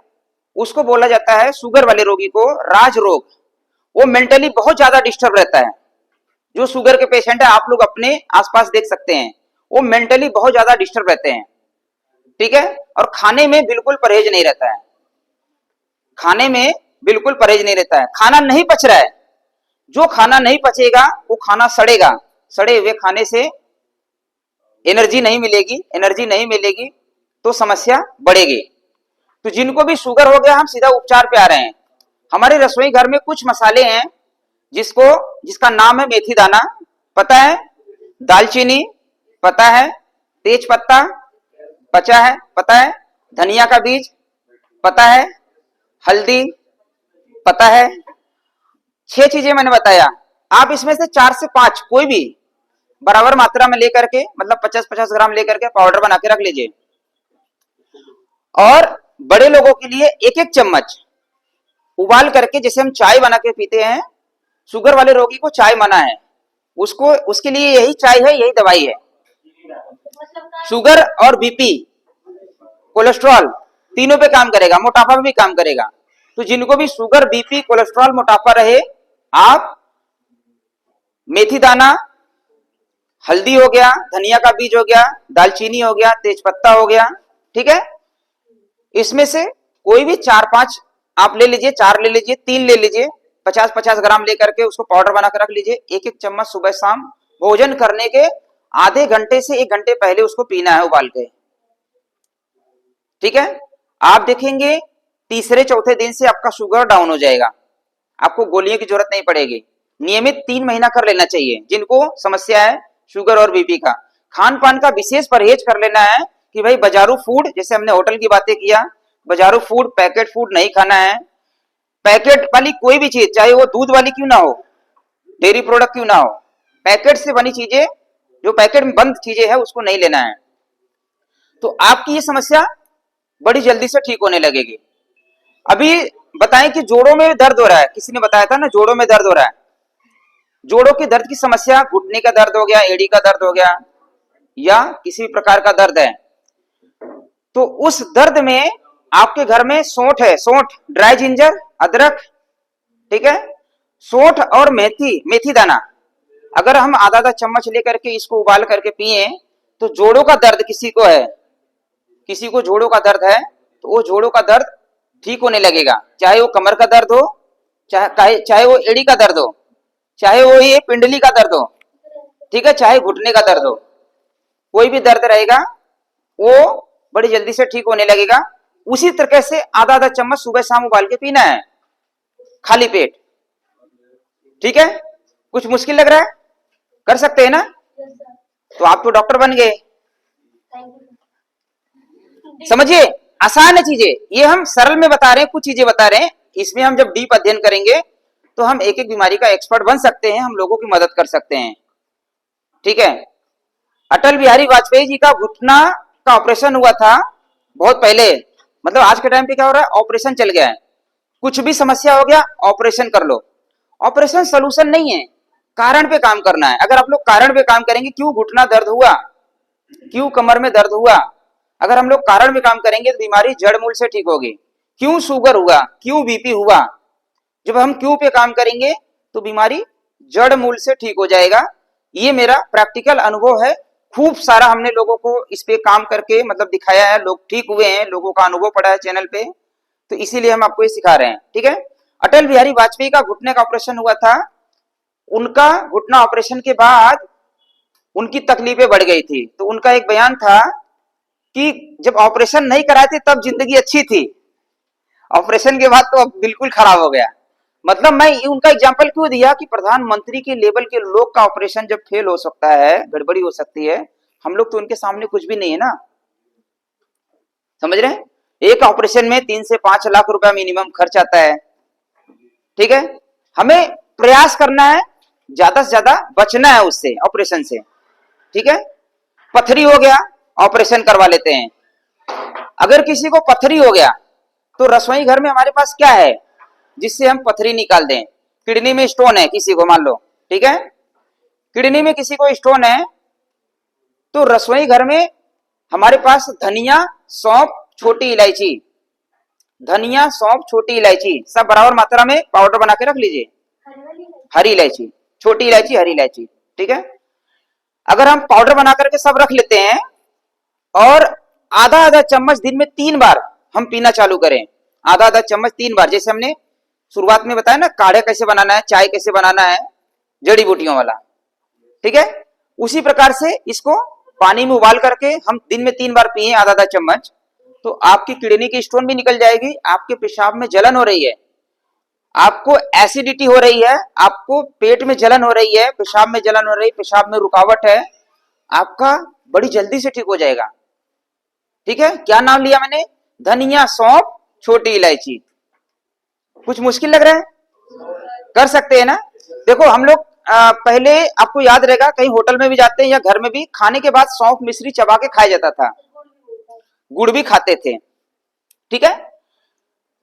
उसको बोला जाता है, शुगर वाले रोगी को राज रोग। वो मेंटली बहुत ज्यादा डिस्टर्ब रहता है। जो शुगर के पेशेंट है, आप लोग अपने आसपास देख सकते हैं, वो मेंटली बहुत ज्यादा डिस्टर्ब रहते हैं। ठीक है, और खाने में बिल्कुल परहेज नहीं रहता है, खाने में बिल्कुल परहेज नहीं रहता है, खाना नहीं पच रहा है। जो खाना नहीं पचेगा वो खाना सड़ेगा, सड़े हुए खाने से एनर्जी नहीं मिलेगी, एनर्जी नहीं मिलेगी तो समस्या बढ़ेगी। तो जिनको भी शुगर हो गया, हम सीधा उपचार पे आ रहे हैं। हमारे रसोई घर में कुछ मसाले हैं जिसका नाम है मेथी दाना, पता है, दालचीनी पता है, तेज पत्ता पता है, धनिया का बीज पता है, हल्दी पता है। 6 चीजें मैंने बताया। आप इसमें से 4 से 5 कोई भी बराबर मात्रा में लेकर के, मतलब 50-50 ग्राम लेकर के पाउडर बना के रख लीजिए। और बड़े लोगों के लिए 1-1 चम्मच उबाल करके, जैसे हम चाय बना के पीते हैं, शुगर वाले रोगी को चाय मना है, उसको उसके लिए यही चाय है, यही दवाई है। शुगर और बीपी, कोलेस्ट्रॉल तीनों पे काम करेगा, मोटापा पे भी काम करेगा। तो जिनको भी शुगर, बीपी, कोलेस्ट्रॉल, मोटापा रहे, आप मेथी दाना, हल्दी हो गया, धनिया का बीज हो गया, दालचीनी हो गया, तेजपत्ता हो गया, ठीक है, इसमें से कोई भी 4-5 आप ले लीजिए, 4 ले लीजिए, 3 ले लीजिए, 50-50 ग्राम लेकर के उसको पाउडर बनाकर रख लीजिए। 1-1 चम्मच सुबह शाम भोजन करने के आधे घंटे से 1 घंटे पहले उसको पीना है उबाल के। ठीक है, आप देखेंगे तीसरे चौथे दिन से आपका शुगर डाउन हो जाएगा, आपको गोलियों की जरूरत नहीं पड़ेगी। नियमित 3 महीना कर लेना चाहिए जिनको समस्या है शुगर और बीपी का। खान पान का विशेष परहेज कर लेना है कि भाई बाजारू फूड, जैसे हमने होटल की बातें किया, बाजारू फूड, पैकेट फूड नहीं खाना है। पैकेट वाली कोई भी चीज, चाहे वो दूध वाली क्यों ना हो, डेयरी प्रोडक्ट क्यों ना हो, पैकेट से बनी चीजें, जो पैकेट में बंद चीजें है, उसको नहीं लेना है। तो आपकी ये समस्या बड़ी जल्दी से ठीक होने लगेगी। अभी बताएं कि जोड़ों में दर्द हो रहा है, किसी ने बताया था ना, जोड़ों में दर्द हो रहा है। जोड़ों के दर्द की समस्या, घुटने का दर्द हो गया, एड़ी का दर्द हो गया, या किसी प्रकार का दर्द है, तो उस दर्द में आपके घर में सौंठ है, सौंठ, ड्राई जिंजर, अदरक, ठीक है, सौंठ और मेथी दाना, अगर हम आधा चम्मच लेकर के इसको उबाल करके पिए, तो जोड़ों का दर्द किसी को है, किसी को जोड़ों का दर्द है, तो वो जोड़ों का दर्द ठीक होने लगेगा। चाहे वो कमर का दर्द हो, चाहे वो एड़ी का दर्द हो, चाहे वो ये पिंडली का दर्द हो, ठीक है, चाहे घुटने का दर्द हो, कोई भी दर्द रहेगा वो बड़ी जल्दी से ठीक होने लगेगा। उसी तरीके से आधा चम्मच सुबह शाम उबाल के पीना है, खाली पेट। ठीक है, कुछ मुश्किल लग रहा है, कर सकते हैं ना? तो आप तो डॉक्टर बन गए। Thank you. समझिए, आसान है चीजें, ये हम सरल में बता रहे हैं, कुछ चीजें बता रहे हैं। इसमें हम जब डीप अध्ययन करेंगे तो हम एक एक बीमारी का एक्सपर्ट बन सकते हैं, हम लोगों की मदद कर सकते हैं। ठीक है। अटल बिहारी वाजपेयी जी का घुटना का ऑपरेशन हुआ था बहुत पहले। मतलब आज के टाइम पे क्या हो रहा है, ऑपरेशन चल गया है, कुछ भी समस्या हो गया ऑपरेशन कर लो। ऑपरेशन सोल्यूशन नहीं है, कारण पे काम करना है। अगर आप लोग कारण पे काम करेंगे, क्यों घुटना दर्द हुआ, क्यों कमर में दर्द हुआ, अगर हम लोग कारण पे काम करेंगे तो बीमारी जड़ मूल से ठीक होगी। क्यों शुगर हुआ, क्यों बीपी हुआ, जब हम क्यों पे काम करेंगे तो बीमारी जड़ मूल से ठीक हो जाएगा। ये मेरा प्रैक्टिकल अनुभव है, खूब सारा हमने लोगों को इस पे काम करके मतलब दिखाया है, लोग ठीक हुए हैं, लोगों का अनुभव पड़ा है चैनल पे, तो इसीलिए हम आपको ये सिखा रहे हैं। ठीक है। अटल बिहारी वाजपेयी का घुटने का ऑपरेशन हुआ था, उनका घुटना ऑपरेशन के बाद उनकी तकलीफें बढ़ गई थी, तो उनका एक बयान था कि जब ऑपरेशन नहीं कराए थे तब जिंदगी अच्छी थी, ऑपरेशन के बाद तो अब बिल्कुल खराब हो गया। मतलब मैं उनका एग्जांपल क्यों दिया कि प्रधानमंत्री के लेवल के लोग का ऑपरेशन जब फेल हो सकता है, गड़बड़ी हो सकती है, हम लोग तो उनके सामने कुछ भी नहीं है ना। समझ रहे हैं, एक ऑपरेशन में 3 से 5 लाख रुपया मिनिमम खर्च आता है। ठीक है। हमें प्रयास करना है, ज्यादा से ज्यादा बचना है उससे, ऑपरेशन से। ठीक है। पथरी हो गया, ऑपरेशन करवा लेते हैं। अगर किसी को पथरी हो गया तो रसोई घर में हमारे पास क्या है जिससे हम पथरी निकाल दें। किडनी में स्टोन है किसी को, मान लो, ठीक है, किडनी में किसी को स्टोन है, तो रसोई घर में हमारे पास धनिया, सौंफ, छोटी इलायची, धनिया, सौंफ, छोटी इलायची सब बराबर मात्रा में पाउडर बना के रख लीजिए। हरी इलायची, छोटी इलायची, हरी इलायची। ठीक है। अगर हम पाउडर बना करके सब रख लेते हैं और आधा आधा चम्मच दिन में 3 बार हम पीना चालू करें, आधा आधा चम्मच 3 बार, जैसे हमने शुरुआत में बताया ना काढ़े कैसे बनाना है, चाय कैसे बनाना है, जड़ी बूटियों वाला। ठीक है। उसी प्रकार से इसको पानी में उबाल करके हम दिन में 3 बार पिए आधा आधा चम्मच, तो आपकी किडनी की स्टोन भी निकल जाएगी, आपके पेशाब में जलन हो रही है, आपको एसिडिटी हो रही है, आपको पेट में जलन हो रही है, पेशाब में जलन हो रही है, पेशाब में रुकावट है, आपका बड़ी जल्दी से ठीक हो जाएगा। ठीक है। क्या नाम लिया मैंने, धनिया, सौंफ, छोटी इलायची। कुछ मुश्किल लग रहा है, कर सकते हैं ना। देखो हम लोग पहले आपको याद रहेगा कहीं होटल में भी जाते हैं या घर में भी, खाने के बाद सौंफ मिश्री चबा के खाया जाता था, गुड़ भी खाते थे। ठीक है।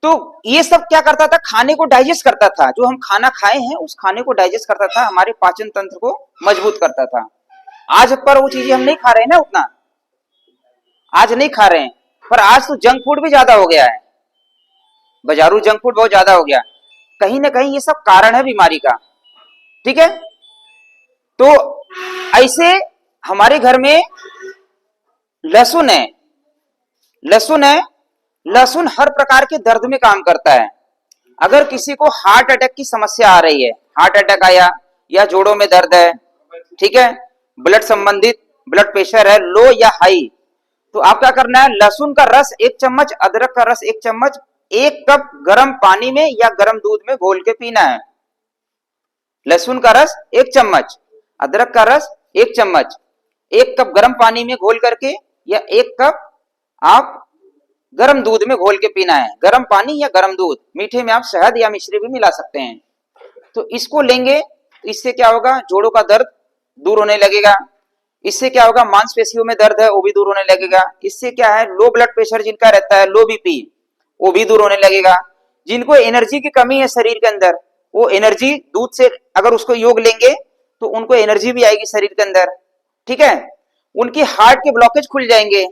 तो ये सब क्या करता था, खाने को डाइजेस्ट करता था, जो हम खाना खाए हैं उस खाने को डाइजेस्ट करता था, हमारे पाचन तंत्र को मजबूत करता था। आज पर वो चीजें हम नहीं खा रहे हैं ना उतना, आज नहीं खा रहे हैं, पर आज तो जंक फूड भी ज्यादा हो गया है, बाजारू जंक फूड बहुत ज्यादा हो गया। कहीं ना कहीं ये सब कारण है बीमारी का। ठीक है। तो ऐसे हमारे घर में लहसुन है, लहसुन है, लहसुन हर प्रकार के दर्द में काम करता है। अगर किसी को हार्ट अटैक की समस्या आ रही है, हार्ट अटैक आया या जोड़ों में दर्द है, ठीक है, ब्लड संबंधित, ब्लड प्रेशर है लो या हाई, तो आप क्या करना है, लहसुन का रस 1 चम्मच, अदरक का रस 1 चम्मच, 1 कप गर्म पानी में या गर्म दूध में घोल के पीना है। लहसुन का रस 1 चम्मच, अदरक का रस 1 चम्मच, 1 कप गर्म पानी में घोल करके या 1 कप आप गर्म दूध में घोल के पीना है। गर्म पानी या गर्म दूध, मीठे में आप शहद या मिश्री भी मिला सकते हैं। तो इसको लेंगे, इससे क्या होगा, जोड़ों का दर्द दूर होने लगेगा। इससे क्या होगा, मांसपेशियों में दर्द है वो भी दूर होने लगेगा। इससे क्या है, लो ब्लड प्रेशर जिनका रहता है, लो बीपी, वो भी दूर होने लगेगा। जिनको एनर्जी की कमी है शरीर के अंदर, वो एनर्जी दूध से अगर उसको योग लेंगे तो उनको एनर्जी भी आएगी शरीर के अंदर। ठीक है। उनकी हार्ट के ब्लॉकेज खुल जाएंगे,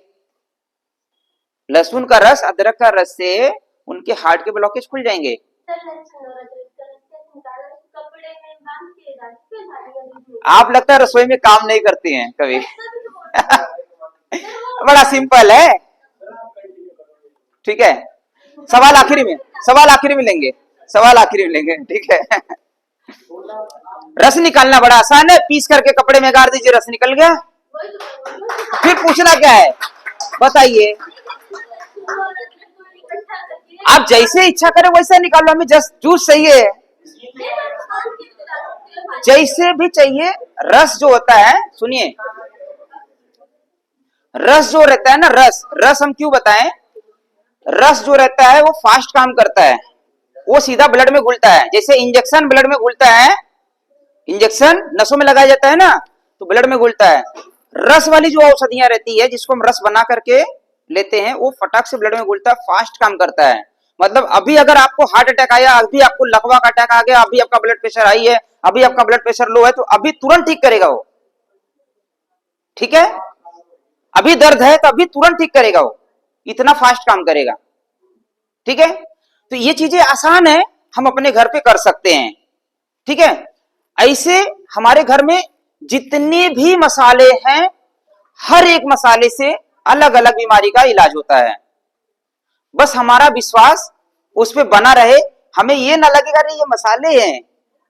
लहसुन का रस, अदरक का रस से उनके हार्ट के ब्लॉकेज खुल जाएंगे। आप लगता है रसोई में काम नहीं करती हैं कभी। बड़ा सिंपल है। ठीक है। सवाल आखिरी में, सवाल आखिरी में लेंगे, सवाल आखिरी में लेंगे। ठीक है। रस निकालना बड़ा आसान है, पीस करके कपड़े में गाड़ दीजिए, रस निकल गया। फिर पूछना क्या है, बताइए। आप जैसे इच्छा करें वैसे निकालो, हमें जस्ट जूस चाहिए, जैसे भी चाहिए। रस जो होता है, सुनिए, रस जो रहता है ना, रस रस हम क्यों बताएं, रस जो रहता है वो फास्ट काम करता है, वो सीधा ब्लड में घुलता है। जैसे इंजेक्शन ब्लड में घुलता है, इंजेक्शन नसों में लगाया जाता है ना, तो ब्लड में घुलता है। रस वाली जो औषधियां रहती है, जिसको हम रस बना करके लेते हैं, वो फटाक से ब्लड में घुलता है, फास्ट काम करता है। मतलब अभी अगर आपको हार्ट अटैक आया, अभी आपको लकवा का अटैक आ गया, अभी आपका ब्लड प्रेशर हाई है, अभी आपका ब्लड प्रेशर लो है, तो अभी तुरंत ठीक करेगा वो। ठीक है, अभी दर्द है तो अभी तुरंत ठीक करेगा वो, इतना फास्ट काम करेगा। ठीक है, तो ये चीजें आसान है, हम अपने घर पे कर सकते हैं। ठीक है, ऐसे हमारे घर में जितने भी मसाले हैं, हर एक मसाले से अलग अलग बीमारी का इलाज होता है। बस हमारा विश्वास उस पे बना रहे, हमें ये ना लगेगा अरे ये मसाले हैं,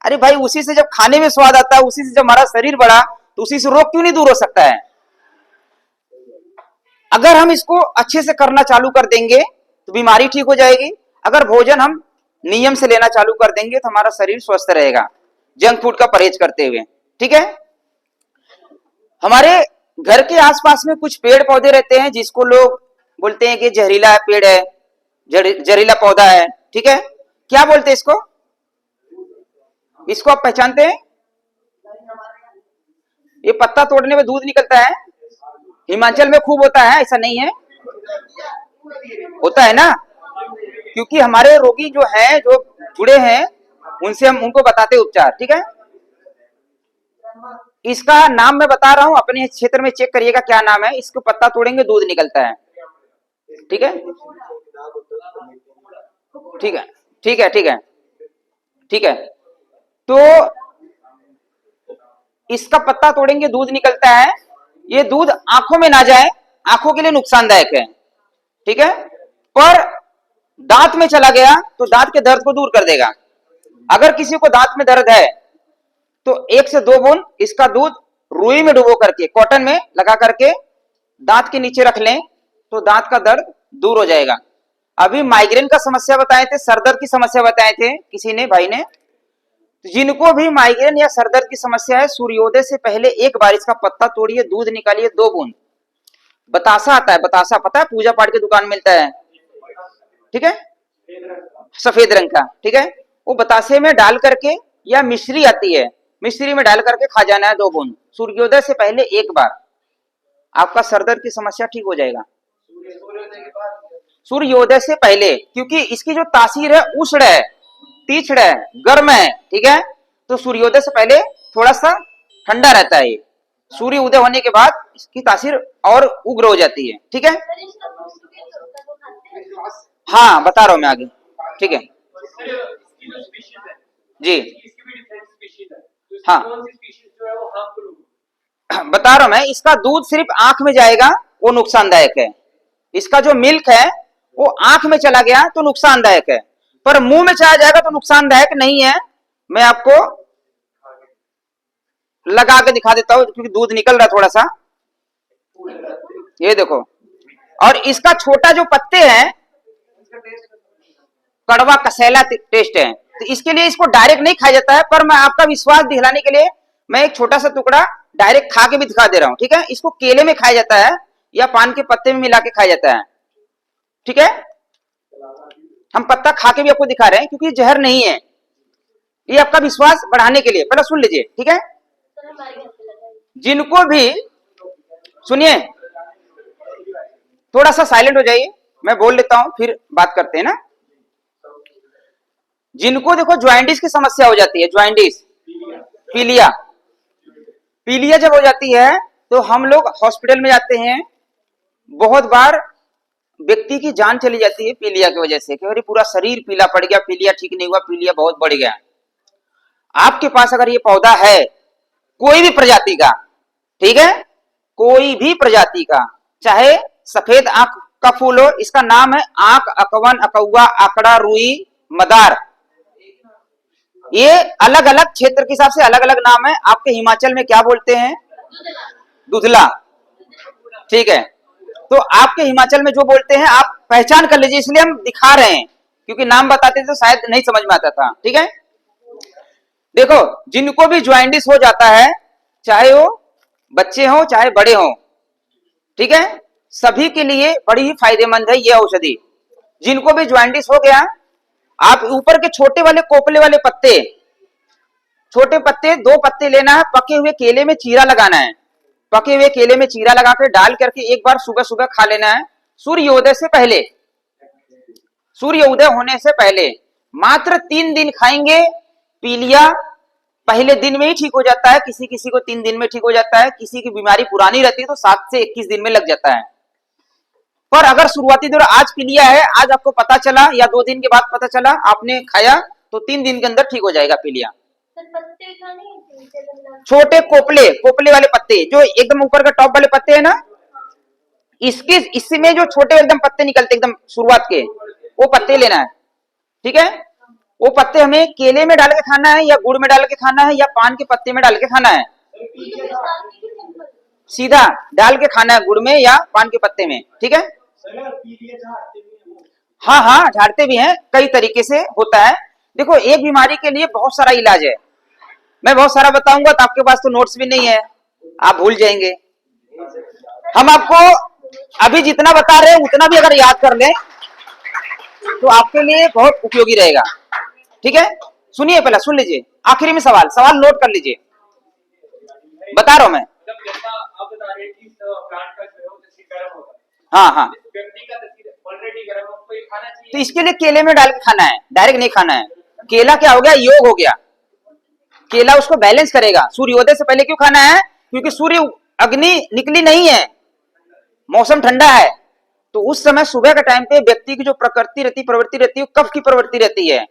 अरे भाई उसी से जब खाने में स्वाद आता है, उसी से जब हमारा शरीर बढ़ा, तो उसी से रोग क्यों नहीं दूर हो सकता है। अगर हम इसको अच्छे से करना चालू कर देंगे तो बीमारी ठीक हो जाएगी। अगर भोजन हम नियम से लेना चालू कर देंगे तो हमारा शरीर स्वस्थ रहेगा, जंक फूड का परहेज करते हुए। ठीक है, हमारे घर के आसपास में कुछ पेड़ पौधे रहते हैं जिसको लोग बोलते हैं कि जहरीला पेड़ है, जहरीला पौधा है। ठीक है, क्या बोलते हैं इसको, इसको आप पहचानते हैं? ये पत्ता तोड़ने में दूध निकलता है, हिमाचल में खूब होता है, ऐसा नहीं है, होता है ना, क्योंकि हमारे रोगी जो हैं, जो जुड़े हैं, उनसे हम उनको बताते उपचार। ठीक है, इसका नाम मैं बता रहा हूं, अपने क्षेत्र में चेक करिएगा क्या नाम है। इसको पत्ता तोड़ेंगे दूध निकलता है। ठीक है, ठीक है, ठीक है, ठीक है, ठीक है, तो इसका पत्ता तोड़ेंगे दूध निकलता है। ये दूध आंखों में ना जाए, आंखों के लिए नुकसानदायक है। ठीक है, पर दांत में चला गया तो दांत के दर्द को दूर कर देगा। अगर किसी को दांत में दर्द है तो 1 से 2 बूंद इसका दूध रुई में डुबो करके, कॉटन में लगा करके दांत के नीचे रख लें तो दांत का दर्द दूर हो जाएगा। अभी माइग्रेन का समस्या बताए थे, सरदर्द की समस्या बताए थे किसी ने, भाई ने, जिनको भी माइग्रेन या सरदर्द की समस्या है, सूर्योदय से पहले एक बार इसका पत्ता तोड़िए, दूध निकालिए 2 बूंद। बतासा आता है, बतासा पता है, पूजा पाठ की दुकान में मिलता है। ठीक है, सफेद रंग का। ठीक है, वो बतासे में डाल करके, या मिश्री आती है, मिश्री में डाल करके खा जाना है 2 बूंद, सूर्योदय से पहले एक बार, आपका सरदर्द की समस्या ठीक हो जाएगा। सूर्योदय से पहले, क्योंकि इसकी जो तासीर है उष्ण है, तीक्ष्ण है, गर्म है। ठीक है, तो सूर्योदय से पहले थोड़ा सा ठंडा रहता है, सूर्य उदय होने के बाद इसकी तासीर और उग्र हो जाती है। ठीक है, हाँ बता रहा हूं मैं आगे। ठीक है जी, हाँ बता रहा हूं मैं, इसका दूध सिर्फ आंख में जाएगा वो नुकसानदायक है। इसका जो मिल्क है वो आंख में चला गया तो नुकसानदायक है, पर मुंह में चला जाएगा तो नुकसानदायक नहीं है। मैं आपको लगा के दिखा देता हूं, क्योंकि दूध निकल रहा है थोड़ा सा, ये देखो। और इसका छोटा जो पत्ते हैं, कड़वा कसैला टेस्ट है, तो इसके लिए इसको डायरेक्ट नहीं खाया जाता है, पर मैं आपका विश्वास दिलाने के लिए मैं एक छोटा सा टुकड़ा डायरेक्ट खा के भी दिखा दे रहा हूं। ठीक है, इसको केले में खाया जाता है या पान के पत्ते में मिला के खाया जाता है। ठीक है, हम पत्ता खा के भी आपको दिखा रहे हैं, क्योंकि जहर नहीं है, ये आपका विश्वास बढ़ाने के लिए। पहले सुन लीजिए। ठीक है, जिनको भी, सुनिए, थोड़ा सा साइलेंट हो जाइए, मैं बोल लेता हूं फिर बात करते हैं ना। जिनको देखो ज्वाइंटिस की समस्या हो जाती है, ज्वाइंटिस, पीलिया, पीलिया जब हो जाती है तो हम लोग हॉस्पिटल में जाते हैं। बहुत बार व्यक्ति की जान चली जाती है पीलिया की वजह से, कि अरे पूरा शरीर पीला पड़ गया, पीलिया ठीक नहीं हुआ, पीलिया बहुत बढ़ गया। आपके पास अगर ये पौधा है कोई भी प्रजाति का, ठीक है, कोई भी प्रजाति का, चाहे सफेद आंख का फूल हो, इसका नाम है आंख, अकवन, अकौआ, आकड़ा, रुई, मदार। ये अलग अलग क्षेत्र के हिसाब से अलग अलग नाम है। आपके हिमाचल में क्या बोलते हैं? दुधला। ठीक है, तो आपके हिमाचल में जो बोलते हैं आप पहचान कर लीजिए, इसलिए हम दिखा रहे हैं, क्योंकि नाम बताते तो शायद नहीं समझ में आता था। ठीक है, देखो, जिनको भी ज्वाइंटिस हो जाता है, चाहे वो बच्चे हो चाहे बड़े हो, ठीक है, सभी के लिए बड़ी ही फायदेमंद है ये औषधि। जिनको भी ज्वाइंटिस हो गया, आप ऊपर के छोटे वाले कोपले वाले पत्ते, छोटे पत्ते 2 पत्ते लेना है, पके हुए केले में चीरा लगाना है, पके हुए केले में चीरा लगा के डाल करके एक बार सुबह सुबह खा लेना है, सूर्योदय से पहले, सूर्योदय होने से पहले। मात्र 3 दिन खाएंगे, पीलिया पहले दिन में ही ठीक हो जाता है, किसी किसी को 3 दिन में ठीक हो जाता है, किसी की बीमारी पुरानी रहती है तो 7 से 21 दिन में लग जाता है। पर अगर शुरुआती दौर आज पीलिया है, आज आपको पता चला या 2 दिन के बाद पता चला, आपने खाया तो 3 दिन के अंदर ठीक हो जाएगा पीलिया। पत्ते का नहीं, छोटे कोपले, कोपले वाले पत्ते, जो एकदम ऊपर का टॉप वाले पत्ते है ना, इसके इसमें जो छोटे एकदम पत्ते निकलते एकदम शुरुआत के, वो पत्ते लेना है। ठीक है, वो पत्ते हमें केले में डाल के खाना है या गुड़ में डाल के खाना है या पान के पत्ते में डाल के खाना है, सीधा डाल के खाना है गुड़ में या पान के पत्ते में। ठीक है, हाँ हाँ, झाड़ते भी हैं, कई तरीके से होता है। देखो, एक बीमारी के लिए बहुत सारा इलाज है, मैं बहुत सारा बताऊंगा तो आपके पास तो नोट्स भी नहीं है, आप भूल जाएंगे। हम आपको अभी जितना बता रहे हैं उतना भी अगर याद कर लें तो आपके लिए बहुत उपयोगी रहेगा। ठीक है, सुनिए, पहले सुन लीजिए, आखिरी में सवाल नोट कर लीजिए, बता रहा हूं मैं। हाँ हाँ, तो इसके लिए केले में डाल के खाना है, डायरेक्ट नहीं खाना है। केला क्या हो गया, योग हो गया, केला उसको बैलेंस करेगा। सूर्योदय से पहले क्यों खाना है, क्योंकि सूर्य अग्नि निकली नहीं है, मौसम ठंडा है, तो उस समय सुबह के टाइम पे व्यक्ति की जो प्रवृत्ति रहती है, कफ की प्रवृत्ति रहती है।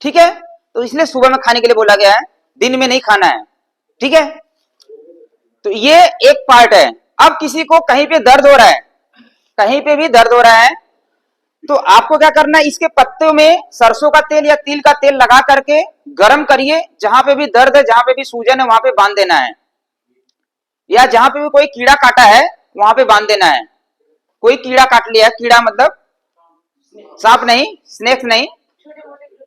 ठीक है, तो इसलिए सुबह में खाने के लिए बोला गया है, दिन में नहीं खाना है। ठीक है, तो ये एक पार्ट है। अब किसी को कहीं पे दर्द हो रहा है, कहीं पे भी दर्द हो रहा है, तो आपको क्या करना है, इसके पत्तों में सरसों का तेल या तिल का तेल लगा करके गर्म करिए, जहां पे भी दर्द है, जहां पे भी सूजन है वहां पे बांध देना है, या जहां पे भी कोई कीड़ा काटा है वहां पे बांध देना है। कोई कीड़ा काट लिया, कीड़ा मतलब सांप नहीं, स्नेक नहीं,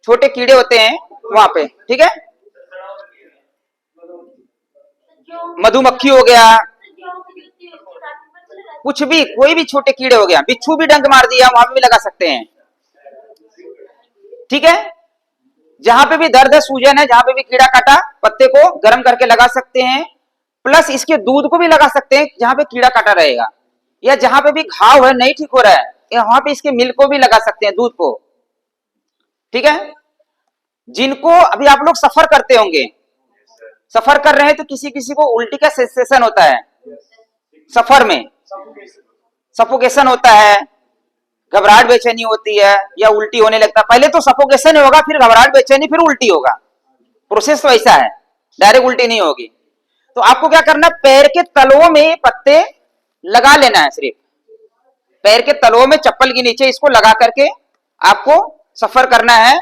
छोटे कीड़े होते हैं वहां पे। ठीक है, मधुमक्खी हो गया, कुछ भी, कोई भी छोटे कीड़े हो गया, बिच्छू भी डंक मार दिया वहां पे भी लगा सकते हैं। ठीक है, जहां पे भी दर्द है, सूजन है, जहां पे भी कीड़ा काटा, पत्ते को गर्म करके लगा सकते हैं। प्लस इसके दूध को भी लगा सकते हैं जहां पे कीड़ा काटा रहेगा, या जहां पे भी घाव है नहीं ठीक हो रहा है वहां पे इसके मिल्क को भी लगा सकते हैं, दूध को। ठीक है, जिनको अभी आप लोग सफर करते होंगे, सफर कर रहे हैं तो किसी किसी को उल्टी का सेंसेशन होता है, सफर में सफोकेशन होता है, घबराहट बेचैनी होती है या उल्टी होने लगता है। पहले तो सफोकेशन होगा, फिर घबराहट बेचैनी, फिर उल्टी होगा, प्रोसेस तो ऐसा है, डायरेक्ट उल्टी नहीं होगी। तो आपको क्या करना है, पैर के तलवों में पत्ते लगा लेना है, सिर्फ पैर के तलवों में, चप्पल के नीचे इसको लगा करके आपको सफर करना है,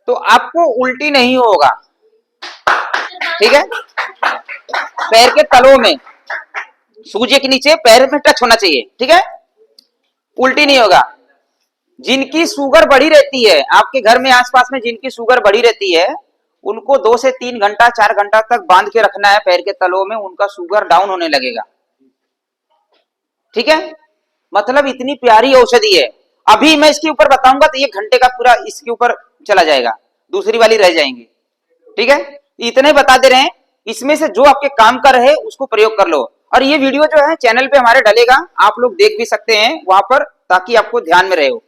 तो आपको उल्टी नहीं होगा। ठीक है, पैर के तलवों में, सूजे के नीचे पैर में टच होना चाहिए। ठीक है, उल्टी नहीं होगा। जिनकी शुगर बढ़ी रहती है, आपके घर में आसपास में जिनकी शुगर बढ़ी रहती है, उनको 2 से 3 घंटा 4 घंटा तक बांध के रखना है पैर के तलवों में, उनका शुगर डाउन होने लगेगा। ठीक है, मतलब इतनी प्यारी औषधि है। अभी मैं इसके ऊपर बताऊंगा तो 1 घंटे का पूरा इसके ऊपर चला जाएगा, दूसरी वाली रह जाएंगी। ठीक है, इतने बता दे रहे हैं, इसमें से जो आपके काम का रहे उसको प्रयोग कर लो। और ये वीडियो जो है चैनल पे हमारे डलेगा, आप लोग देख भी सकते हैं वहां पर, ताकि आपको ध्यान में रहे हो।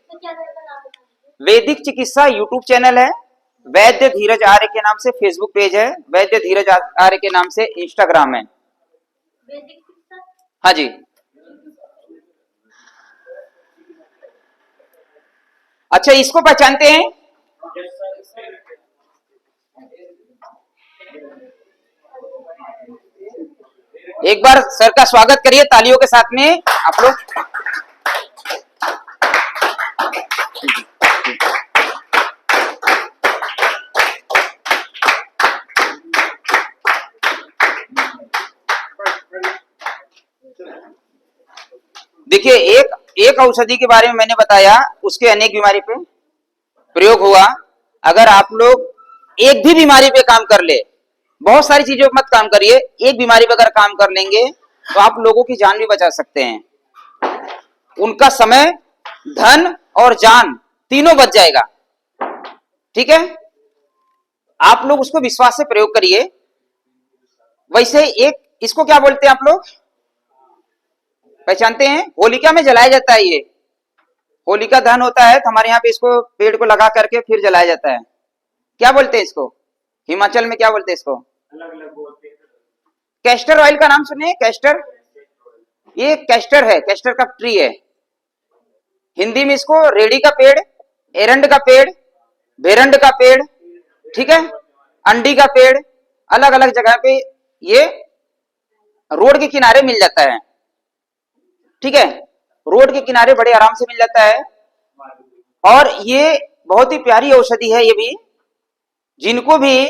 वैदिक चिकित्सा यूट्यूब चैनल है, वैद्य धीरज आर्य के नाम से फेसबुक पेज है, वैद्य धीरज आर्य के नाम से इंस्टाग्राम है। हाँ जी, अच्छा, इसको पहचानते हैं? एक बार सर का स्वागत करिए तालियों के साथ में आप लोग। देखिए, एक औषधि के बारे में मैंने बताया, उसके अनेक बीमारी पे प्रयोग हुआ। अगर आप लोग एक भी बीमारी पे काम कर ले, बहुत सारी चीजों पे मत काम करिए, एक बीमारी पे अगर काम कर लेंगे तो आप लोगों की जान भी बचा सकते हैं। उनका समय, धन और जान तीनों बच जाएगा। ठीक है, आप लोग उसको विश्वास से प्रयोग करिए। वैसे एक इसको क्या बोलते हैं आप लोग पहचानते हैं? होलिका में जलाया जाता है। ये होलिका दहन होता है तो हमारे यहाँ पे इसको पेड़ को लगा करके फिर जलाया जाता है। क्या बोलते हैं इसको? हिमाचल में क्या बोलते हैं इसको? कैस्टर ऑयल का नाम सुने? कैस्टर, ये कैस्टर है, कैस्टर का ट्री है। हिंदी में इसको रेड़ी का पेड़, एरंड का पेड़, भेरंड का पेड़, ठीक है, अंडी का पेड़, अलग अलग जगह पे ये रोड के किनारे मिल जाता है। ठीक है, रोड के किनारे बड़े आराम से मिल जाता है। और ये बहुत ही प्यारी औषधि है। ये भी जिनको भी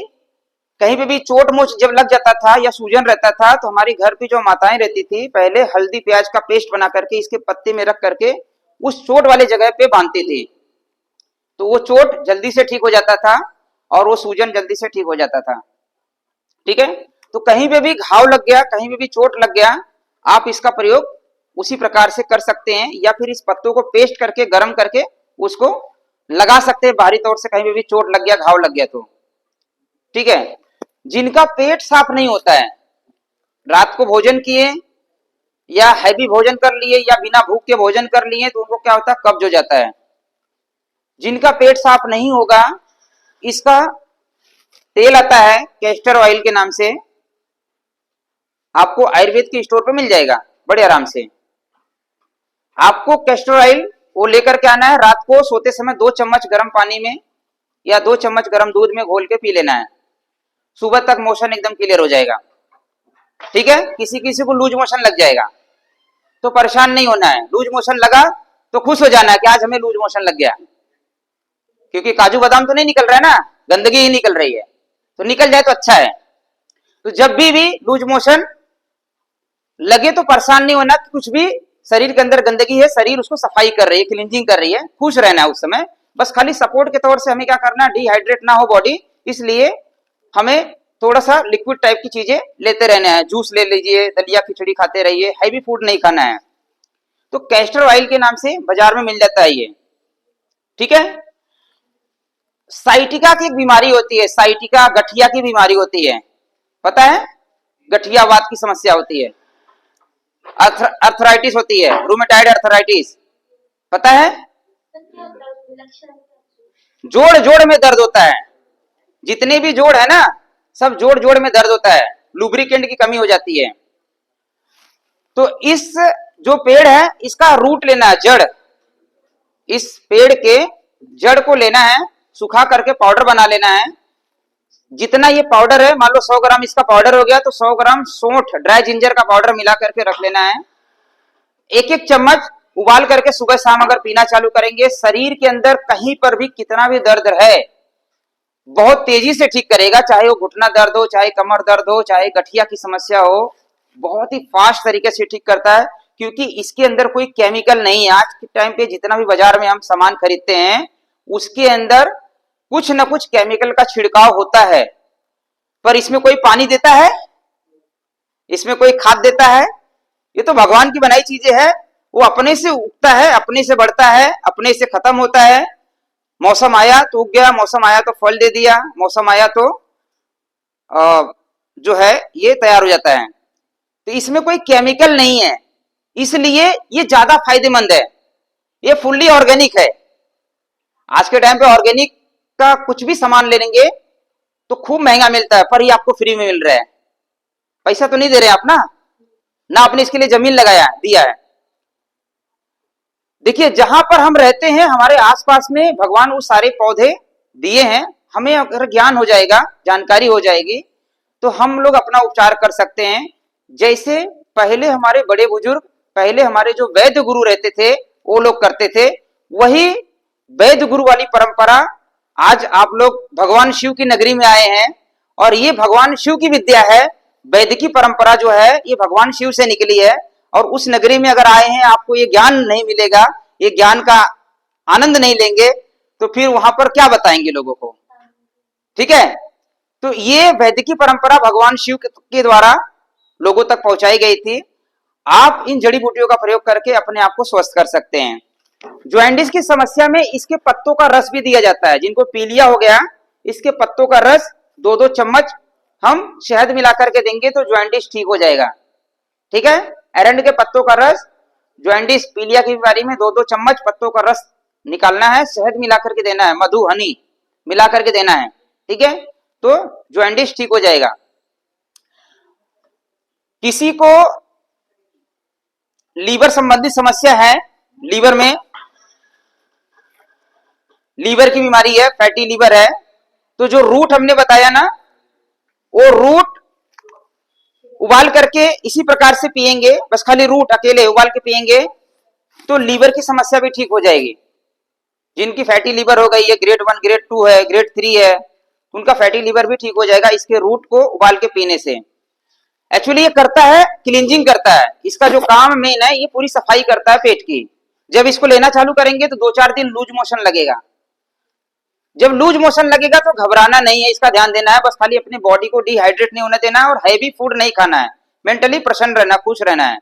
कहीं पे भी चोट मोच जब लग जाता था या सूजन रहता था तो हमारी घर पे जो माताएं रहती थी पहले हल्दी प्याज का पेस्ट बना करके इसके पत्ते में रख करके उस चोट वाले जगह पे बांधती थी, तो वो चोट जल्दी से ठीक हो जाता था और वो सूजन जल्दी से ठीक हो जाता था। ठीक है, तो कहीं पे भी घाव लग गया, कहीं पे भी चोट लग गया, आप इसका प्रयोग उसी प्रकार से कर सकते हैं, या फिर इस पत्तों को पेस्ट करके गर्म करके उसको लगा सकते हैं बाहरी तौर से, कहीं पे भी चोट लग गया, घाव लग गया तो। ठीक है, जिनका पेट साफ नहीं होता है, रात को भोजन किए या हैवी भोजन कर लिए या बिना भूख के भोजन कर लिए तो उनको क्या होता है? कब्ज हो जाता है। जिनका पेट साफ नहीं होगा, इसका तेल आता है कैस्टर ऑयल के नाम से, आपको आयुर्वेद के स्टोर पे मिल जाएगा बड़े आराम से। आपको कैस्टर ऑयल वो लेकर के आना है, रात को सोते समय 2 चम्मच गर्म पानी में या 2 चम्मच गर्म दूध में घोल के पी लेना है। सुबह तक मोशन एकदम क्लियर हो जाएगा। ठीक है, किसी किसी को लूज मोशन लग जाएगा तो परेशान नहीं होना है। लूज मोशन लगा तो खुश हो जाना है कि आज हमें लूज मोशन लग गया, क्योंकि काजू बादाम तो नहीं निकल रहा है ना, गंदगी ही निकल रही है, तो निकल जाए तो अच्छा है। तो जब भी लूज मोशन लगे तो परेशान नहीं होना कि कुछ भी शरीर के अंदर गंदगी है, शरीर उसको सफाई कर रही है, क्लींजिंग कर रही है, खुश रहना है उस समय। बस खाली सपोर्ट के तौर से हमें क्या करना है, डिहाइड्रेट ना हो बॉडी, इसलिए हमें थोड़ा सा लिक्विड टाइप की चीजें लेते रहना है। जूस ले लीजिए, दलिया खिचड़ी खाते रहिए, हैवी फूड नहीं खाना है। तो कैस्टर ऑयल के नाम से बाजार में मिल जाता है ये। ठीक है, साइटिका की एक बीमारी होती है, साइटिका गठिया की बीमारी होती है, पता है? गठियावात की समस्या होती है, अर्थराइटिस होती है, रूमेटाइड अर्थराइटिस, पता है? जोड़ जोड़ में दर्द होता है, जितने भी जोड़ है ना, सब जोड़ जोड़ में दर्द होता है, लुब्रिकेंट की कमी हो जाती है। तो इस जो पेड़ है इसका रूट लेना है, जड़, इस पेड़ के जड़ को लेना है, सुखा करके पाउडर बना लेना है। जितना ये पाउडर है, मान लो 100 ग्राम इसका पाउडर हो गया तो 100 ग्राम सौंठ, ड्राई जिंजर का पाउडर मिला करके रख लेना है। एक एक चम्मच उबाल करके सुबह शाम अगर पीना चालू करेंगे, शरीर के अंदर कहीं पर भी कितना भी दर्द है बहुत तेजी से ठीक करेगा, चाहे वो घुटना दर्द हो, चाहे कमर दर्द हो, चाहे गठिया की समस्या हो, बहुत ही फास्ट तरीके से ठीक करता है, क्योंकि इसके अंदर कोई केमिकल नहीं है। आज के टाइम पे जितना भी बाजार में हम सामान खरीदते हैं उसके अंदर कुछ न कुछ केमिकल का छिड़काव होता है, पर इसमें कोई पानी देता है, इसमें कोई खाद देता है? ये तो भगवान की बनाई चीजें है, वो अपने से उगता है, अपने से बढ़ता है, अपने से खत्म होता है। मौसम आया तो उग गया, मौसम आया तो फल दे दिया, मौसम आया तो जो है ये तैयार हो जाता है। तो इसमें कोई केमिकल नहीं है, इसलिए ये ज्यादा फायदेमंद है, ये फुल्ली ऑर्गेनिक है। आज के टाइम पे ऑर्गेनिक का कुछ भी सामान ले लेंगे तो खूब महंगा मिलता है, पर ये आपको फ्री में मिल रहा है। पैसा तो नहीं दे रहे आप ना आपने इसके लिए जमीन लगाया दिया है। देखिए, जहां पर हम रहते हैं हमारे आसपास में भगवान वो सारे पौधे दिए हैं, हमें अगर ज्ञान हो जाएगा, जानकारी हो जाएगी तो हम लोग अपना उपचार कर सकते हैं। जैसे पहले हमारे बड़े बुजुर्ग, पहले हमारे जो वैद्य गुरु रहते थे वो लोग करते थे, वही वैद्य गुरु वाली परंपरा आज आप लोग भगवान शिव की नगरी में आए हैं, और ये भगवान शिव की विद्या है। वैद्य की परंपरा जो है ये भगवान शिव से निकली है, और उस नगरी में अगर आए हैं आपको ये ज्ञान नहीं मिलेगा, ये ज्ञान का आनंद नहीं लेंगे तो फिर वहां पर क्या बताएंगे लोगों को? ठीक है, तो ये वैदिक परंपरा भगवान शिव के द्वारा लोगों तक पहुंचाई गई थी। आप इन जड़ी बूटियों का प्रयोग करके अपने आप को स्वस्थ कर सकते हैं। ज्वाइंटिस की समस्या में इसके पत्तों का रस भी दिया जाता है। जिनको पीलिया हो गया, इसके पत्तों का रस 2-2 चम्मच हम शहद मिला करके देंगे तो ज्वाइंटिस ठीक हो जाएगा। ठीक है, एरंड के पत्तों का रस, ज्वाइंटिस पीलिया की बीमारी में 2-2 चम्मच पत्तों का रस निकालना है, शहद मिला करके देना है, मधु हनी मिला करके देना है। ठीक है, तो ज्वाइंटिस ठीक हो जाएगा। किसी को लीवर संबंधी समस्या है, लीवर में लीवर की बीमारी है, फैटी लीवर है, तो जो रूट हमने बताया ना, वो रूट उबाल करके इसी प्रकार से पिएंगे, बस खाली रूट अकेले उबाल के पिएंगे तो लीवर की समस्या भी ठीक हो जाएगी। जिनकी फैटी लीवर हो गई है, ग्रेड 1, ग्रेड 2 है, ग्रेड 3 है, उनका फैटी लीवर भी ठीक हो जाएगा इसके रूट को उबाल के पीने से। एक्चुअली ये करता है क्लींजिंग करता है, इसका जो काम मेन है ये पूरी सफाई करता है पेट की। जब इसको लेना चालू करेंगे तो 2-4 दिन लूज मोशन लगेगा। जब लूज मोशन लगेगा तो घबराना नहीं है, इसका ध्यान देना है, बस खाली अपनी बॉडी को डिहाइड्रेट नहीं होने देना है और हैवी फूड नहीं खाना है, मेंटली प्रसन्न रहना, खुश रहना है।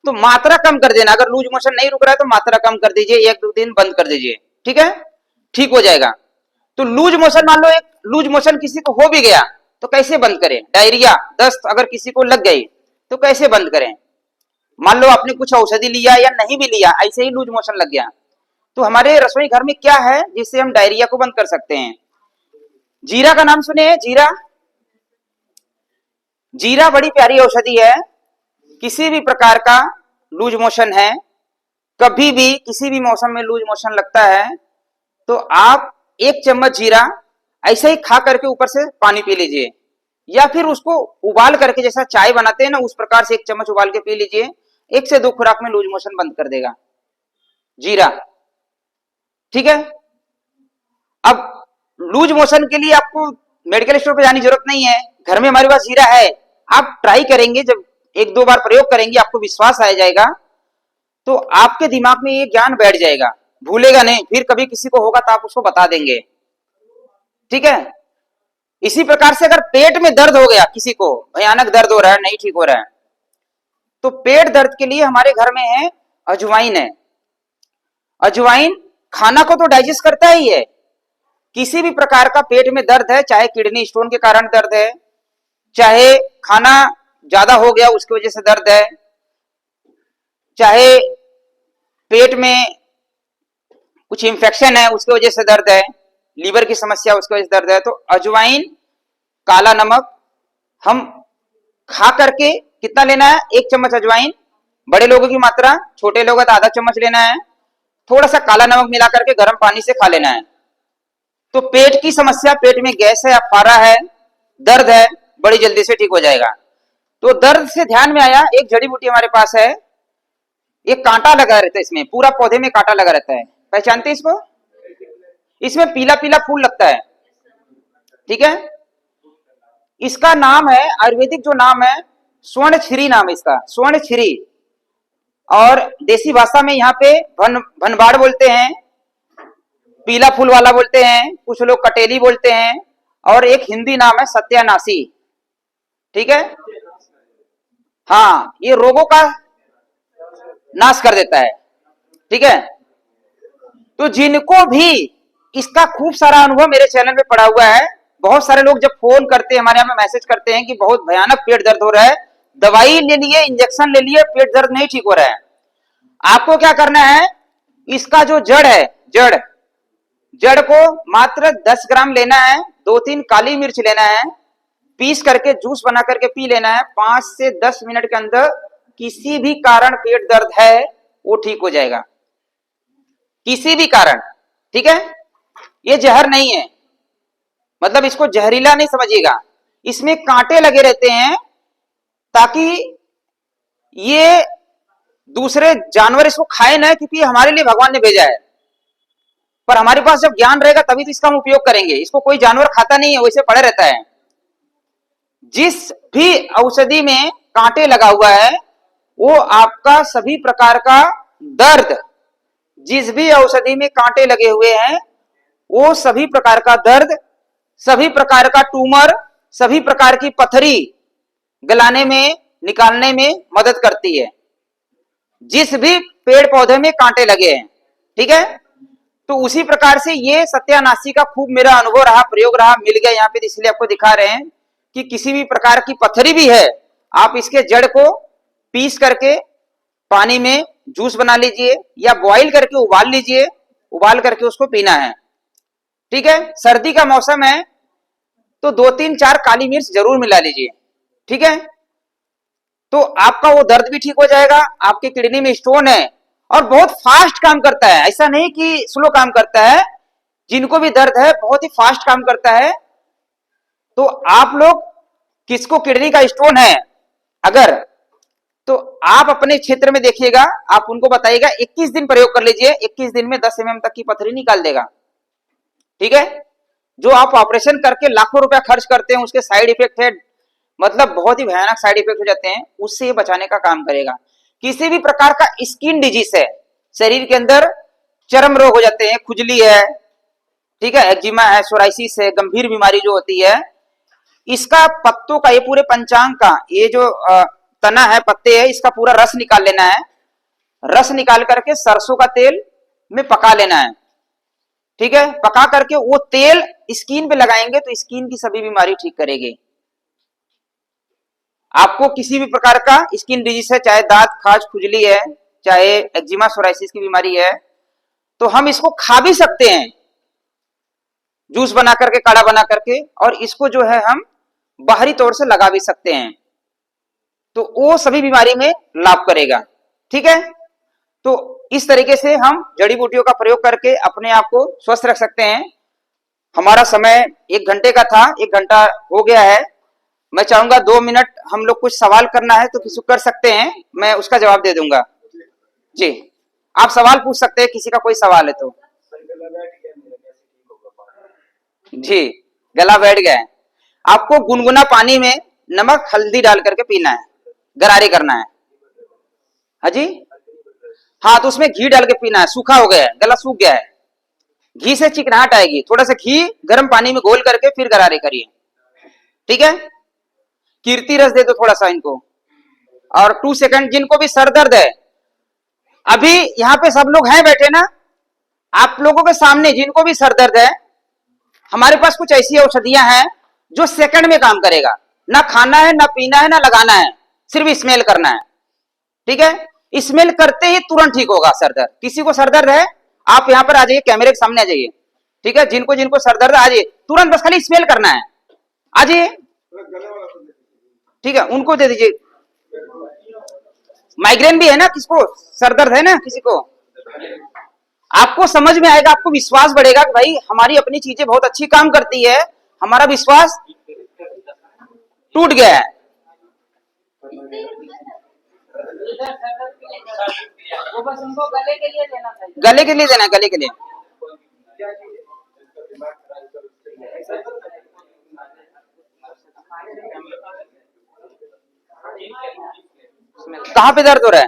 तो मात्रा कम कर देना, अगर लूज मोशन नहीं रुक रहा है तो मात्रा कम कर दीजिए, 1-2 दिन बंद कर दीजिए। ठीक है, ठीक हो जाएगा। तो लूज मोशन, मान लो एक लूज मोशन किसी को हो भी गया तो कैसे बंद करें? डायरिया, दस्त अगर किसी को लग गई तो कैसे बंद करें? मान लो आपने कुछ औषधि लिया या नहीं भी लिया, ऐसे ही लूज मोशन लग गया, तो हमारे रसोई घर में क्या है जिससे हम डायरिया को बंद कर सकते हैं? जीरा का नाम सुने हैं? जीरा, जीरा बड़ी प्यारी औषधि है। किसी भी प्रकार का लूज मोशन है, कभी भी किसी भी मौसम में लूज मोशन लगता है तो आप 1 चम्मच जीरा ऐसे ही खा करके ऊपर से पानी पी लीजिए, या फिर उसको उबाल करके जैसा चाय बनाते हैं ना उस प्रकार से 1 चम्मच उबाल के पी लीजिए। 1 से 2 खुराक में लूज मोशन बंद कर देगा जीरा। ठीक है, अब लूज मोशन के लिए आपको मेडिकल स्टोर पे जाने की जरूरत नहीं है, घर में हमारे पास जीरा है। आप ट्राई करेंगे, जब 1-2 बार प्रयोग करेंगे आपको विश्वास आ जाएगा, तो आपके दिमाग में ये ज्ञान बैठ जाएगा, भूलेगा नहीं, फिर कभी किसी को होगा तो आप उसको बता देंगे। ठीक है, इसी प्रकार से अगर पेट में दर्द हो गया, किसी को भयानक दर्द हो रहा है, नहीं ठीक हो रहा है, तो पेट दर्द के लिए हमारे घर में है अजवाइन है। अजवाइन खाना को तो डाइजेस्ट करता ही है। किसी भी प्रकार का पेट में दर्द है, चाहे किडनी स्टोन के कारण दर्द है, चाहे खाना ज्यादा हो गया उसकी वजह से दर्द है, चाहे पेट में कुछ इंफेक्शन है उसकी वजह से दर्द है, लीवर की समस्या उसकी वजह से दर्द है, तो अजवाइन, काला नमक हम खा करके कितना लेना है? 1 चम्मच अजवाइन, बड़े लोगों की मात्रा, छोटे लोगों का आधा चम्मच लेना है, थोड़ा सा काला नमक मिला करके गर्म पानी से खा लेना है। तो पेट की समस्या, पेट में गैस है, अफारा है, दर्द है, बड़ी जल्दी से ठीक हो जाएगा। तो दर्द से ध्यान में आया, एक जड़ी बूटी हमारे पास है, एक कांटा लगा रहता है, इसमें पूरा पौधे में कांटा लगा रहता है, पहचानते इसको? इसमें पीला पीला फूल लगता है। ठीक है, इसका नाम है, आयुर्वेदिक जो नाम है, स्वर्ण छिरी नाम है इसका, स्वर्ण छिरी। और देसी भाषा में यहाँ पे भनबाड़ बोलते हैं, पीला फूल वाला बोलते हैं, कुछ लोग कटेली बोलते हैं, और एक हिंदी नाम है सत्यानाशी। ठीक है, हाँ, ये रोगों का नाश कर देता है। ठीक है, तो जिनको भी इसका खूब सारा अनुभव मेरे चैनल पे पड़ा हुआ है, बहुत सारे लोग जब फोन करते हैं, हमारे यहाँ में मैसेज करते हैं कि बहुत भयानक पेट दर्द हो रहा है, दवाई ले लिए, इंजेक्शन ले लिए, पेट दर्द नहीं ठीक हो रहा है। आपको क्या करना है? इसका जो जड़ है, जड़ को मात्र 10 ग्राम लेना है, 2-3 काली मिर्च लेना है, पीस करके जूस बना करके पी लेना है। 5 से 10 मिनट के अंदर किसी भी कारण पेट दर्द है वो ठीक हो जाएगा, किसी भी कारण। ठीक है, ये जहर नहीं है, मतलब इसको जहरीला नहीं समझिएगा, इसमें कांटे लगे रहते हैं ताकि ये दूसरे जानवर इसको खाए ना, क्योंकि हमारे लिए भगवान ने भेजा है। पर हमारे पास जब ज्ञान रहेगा तभी तो इसका हम उपयोग करेंगे। इसको कोई जानवर खाता नहीं है, वैसे पड़ा रहता है। जिस भी औषधि में कांटे लगा हुआ है वो आपका सभी प्रकार का दर्द, जिस भी औषधि में कांटे लगे हुए हैं वो सभी प्रकार का दर्द, सभी प्रकार का ट्यूमर, सभी प्रकार की पथरी गलाने में, निकालने में मदद करती है। जिस भी पेड़ पौधे में कांटे लगे हैं, ठीक है। तो उसी प्रकार से ये सत्यानाशी का खूब मेरा अनुभव रहा, प्रयोग रहा, मिल गया यहाँ पे, इसलिए आपको दिखा रहे हैं कि किसी भी प्रकार की पत्थरी भी है, आप इसके जड़ को पीस करके पानी में जूस बना लीजिए या बॉईल करके उबाल लीजिए, उबाल करके उसको पीना है, ठीक है। सर्दी का मौसम है तो 2-3-4 काली मिर्च जरूर मिला लीजिए, ठीक है। तो आपका वो दर्द भी ठीक हो जाएगा। आपके किडनी में स्टोन है और बहुत फास्ट काम करता है, ऐसा नहीं कि स्लो काम करता है, जिनको भी दर्द है बहुत ही फास्ट काम करता है। तो आप लोग किसको किडनी का स्टोन है अगर, तो आप अपने क्षेत्र में देखिएगा, आप उनको बताइएगा, 21 दिन प्रयोग कर लीजिए, 21 दिन में 10 mm तक की पथरी निकाल देगा, ठीक है। जो आप ऑपरेशन करके लाखों रुपया खर्च करते हैं उसके साइड इफेक्ट है, मतलब बहुत ही भयानक साइड इफेक्ट हो जाते हैं, उससे ये बचाने का काम करेगा। किसी भी प्रकार का स्किन डिजीज है, शरीर के अंदर चर्म रोग हो जाते हैं, खुजली है, ठीक है, एक्जिमा है, सोराइसिस है, गंभीर बीमारी जो होती है, इसका पत्तों का, ये पूरे पंचांग का ये जो तना है, पत्ते है, इसका पूरा रस निकाल लेना है। रस निकाल करके सरसों का तेल में पका लेना है, ठीक है। पका करके वो तेल स्किन पे लगाएंगे तो स्किन की सभी बीमारी ठीक करेगी। आपको किसी भी प्रकार का स्किन डिजीज है, चाहे दांत खाज खुजली है, चाहे एक्जिमा सोराइसिस की बीमारी है, तो हम इसको खा भी सकते हैं, जूस बना करके, काढ़ा बना करके, और इसको जो है हम बाहरी तौर से लगा भी सकते हैं, तो वो सभी बीमारी में लाभ करेगा, ठीक है। तो इस तरीके से हम जड़ी बूटियों का प्रयोग करके अपने आप को स्वस्थ रख सकते हैं। हमारा समय 1 घंटे का था, 1 घंटा हो गया है। मैं चाहूंगा 2 मिनट हम लोग कुछ सवाल करना है तो किसी को कर सकते हैं, मैं उसका जवाब दे दूंगा। जी, आप सवाल पूछ सकते हैं, किसी का कोई सवाल है तो। जी, गला बैठ गया है। आपको गुनगुना पानी में नमक हल्दी डाल करके पीना है, गरारे करना है। हाँ जी, हाँ, तो उसमें घी डाल के पीना है, सूखा हो गया है, गला सूख गया है, घी से चिकनाहट आएगी, थोड़ा सा घी गर्म पानी में घोल करके फिर गरारे करिए, ठीक है। कीर्ति रस दे दो थोड़ा सा इनको, और 2 सेकंड, जिनको भी सर दर्द है, अभी यहाँ पे सब लोग हैं बैठे ना, आप लोगों के सामने जिनको भी सर दर्द है, हमारे पास कुछ ऐसी औषधियां हैं जो सेकंड में काम करेगा, ना खाना है, ना पीना है, ना लगाना है, सिर्फ स्मेल करना है, ठीक है। स्मेल करते ही तुरंत ठीक होगा सर दर्द। किसी को सर दर्द है, आप यहाँ पर आ जाइए, कैमरे के सामने आ जाइए, ठीक है। जिनको जिनको सर दर्द आ जाइए, तुरंत बस खाली स्मेल करना है, आ जाइए, ठीक है। उनको दे दीजिए। माइग्रेन भी है ना, किसको सर दर्द है ना, किसी को, आपको समझ में आएगा, आपको विश्वास बढ़ेगा कि भाई हमारी अपनी चीजें बहुत अच्छी काम करती है, हमारा विश्वास टूट गया है। वो बस उनको गले के लिए देना चाहिए, गले के लिए देना, गले के लिए। कहाँ पे दर्द हो रहा है?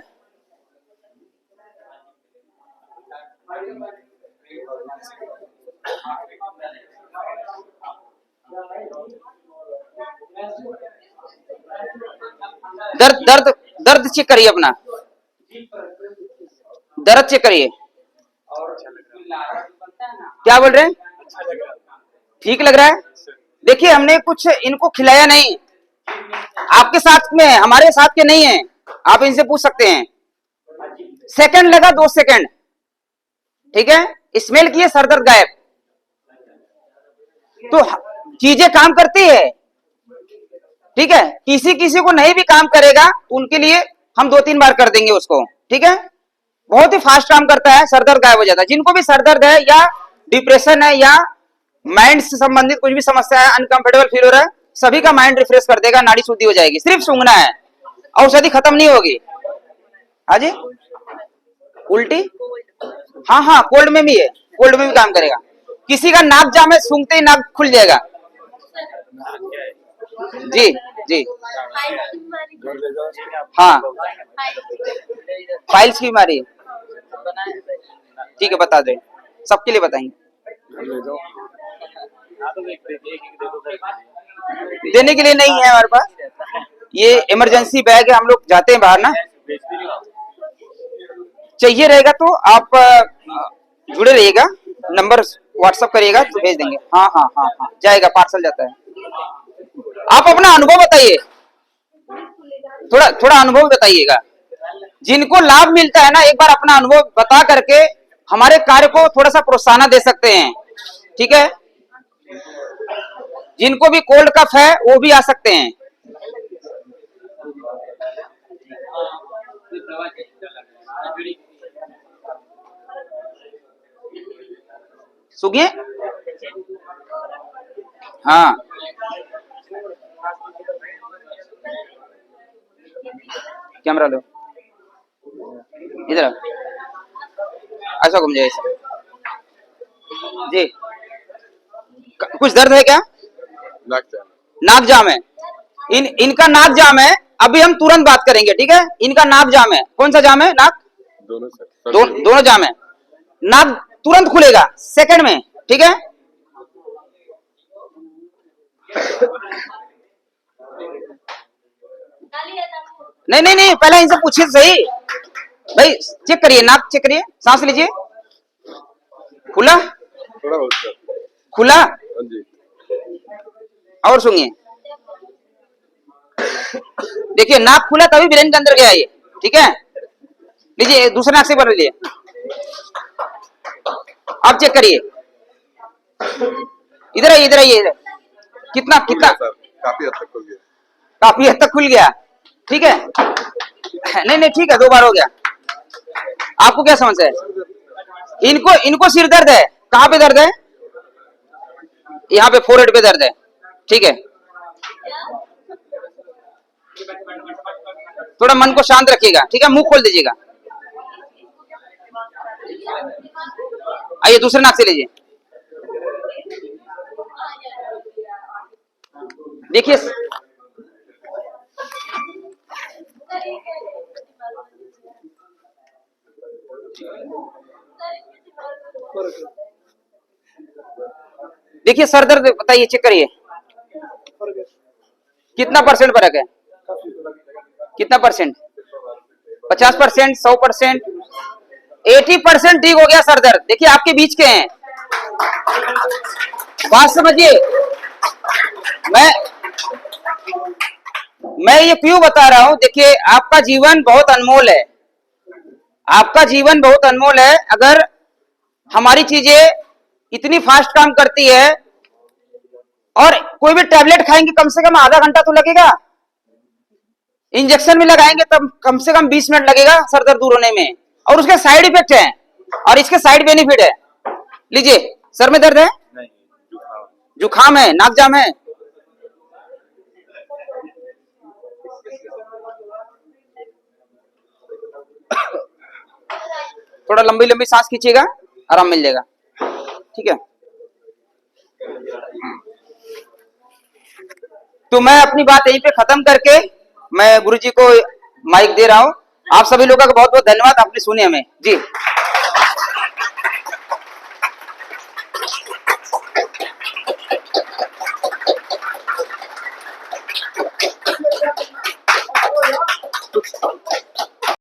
दर्द दर्द दर्द चेक करिए, अपना दर्द चेक करिए। क्या बोल रहे हैं? ठीक लग रहा है? देखिए, हमने कुछ इनको खिलाया नहीं, आपके साथ में, हमारे साथ के नहीं है, आप इनसे पूछ सकते हैं। सेकंड लगा, 2 सेकंड, ठीक है। स्मेल किए, सर दर्द गायब। तो चीजें काम करती है, ठीक है। किसी किसी को नहीं भी काम करेगा, उनके लिए हम 2-3 बार कर देंगे उसको, ठीक है। बहुत ही फास्ट काम करता है, सर दर्द गायब हो जाता है। जिनको भी सर दर्द है या डिप्रेशन है या माइंड से संबंधित कुछ भी समस्या है, अनकंफर्टेबल फील हो रहा है, सभी का माइंड रिफ्रेश कर देगा, नाड़ी शुद्धि हो जाएगी। सिर्फ सूंघना है, औषधि खत्म नहीं होगी। हाँ जी, उल्टी, हाँ हाँ, कोल्ड में भी है, कोल्ड में भी काम करेगा। किसी का नाक जाम है, सूंघते ही नाक खुल जाएगा। जी जी, हाँ, फाइल्स की बीमारी, ठीक है, बता दें, सबके लिए बताएंगे। देने के लिए नहीं है हमारे पास, ये इमरजेंसी बैग है, हम लोग जाते हैं बाहर ना, चाहिए रहेगा तो आप जुड़े रहिएगा, नंबर व्हाट्सअप करिएगा तो भेज देंगे। हाँ हाँ हाँ हाँ, जाएगा, पार्सल जाता है। आप अपना अनुभव बताइए, थोड़ा थोड़ा अनुभव बताइएगा। जिनको लाभ मिलता है ना, एक बार अपना अनुभव बता करके हमारे कार्य को थोड़ा सा प्रोत्साहन दे सकते हैं, ठीक है। जिनको भी कोल्ड कफ है वो भी आ सकते हैं। सुनिए, हाँ कैमरा लो, इधर आओ। ऐसा घूम जाए ऐसा। जी, कुछ दर्द है क्या? नाक जाम है। इनका नाक जाम है। अभी हम तुरंत बात करेंगे, ठीक है। इनका नाक जाम है। कौन सा जाम है? नाक दोनों जाम है। नाक तुरंत खुलेगा, सेकंड में, ठीक है। नहीं नहीं नहीं, पहले इनसे पूछिए सही भाई। चेक करिए, नाक चेक करिए, सांस लीजिए। खुला खुला। और सुनिए, देखिए नाक खुला तभी ब्रेन के अंदर गया ये, ठीक है। लीजिए दूसरे नाक से भर लीजिए। अब चेक करिए, इधर आइए, इधर आइए। कितना कितना? काफी हद तक खुल गया। काफी हद तक खुल गया, ठीक है। नहीं नहीं ठीक है, 2 बार हो गया। आपको क्या समस्या है? इनको सिर दर्द है। कहाँ पे दर्द है? यहाँ पे फोरहेड पे दर्द है, ठीक है। थोड़ा मन को शांत रखिएगा, ठीक है। मुंह खोल दीजिएगा। आइए दूसरे नाक से लीजिए। देखिए देखिए सर दर्द बताइए, चेक करिए कितना परसेंट फर्क है? कितना परसेंट? 50%, 100%, 80% ठीक हो गया सर दर्द। देखिए आपके बीच के हैं, बात समझिए। मैं ये क्यों बता रहा हूं, देखिए आपका जीवन बहुत अनमोल है। आपका जीवन बहुत अनमोल है। अगर हमारी चीजें इतनी फास्ट काम करती है, और कोई भी टैबलेट खाएंगे कम से कम आधा घंटा तो लगेगा, इंजेक्शन भी लगाएंगे तब कम से कम 20 मिनट लगेगा सर दर्द दूर होने में, और उसके साइड इफेक्ट है और इसके साइड बेनिफिट है। लीजिए, सर में दर्द है? नहीं, जुकाम है, नाक जाम है। थोड़ा लंबी लंबी सांस खींचिएगा, आराम मिल जाएगा, ठीक है। तो मैं अपनी बात यहीं पे खत्म करके मैं गुरुजी को माइक दे रहा हूं। आप सभी लोगों का बहुत बहुत धन्यवाद, आपने सुने हमें जी।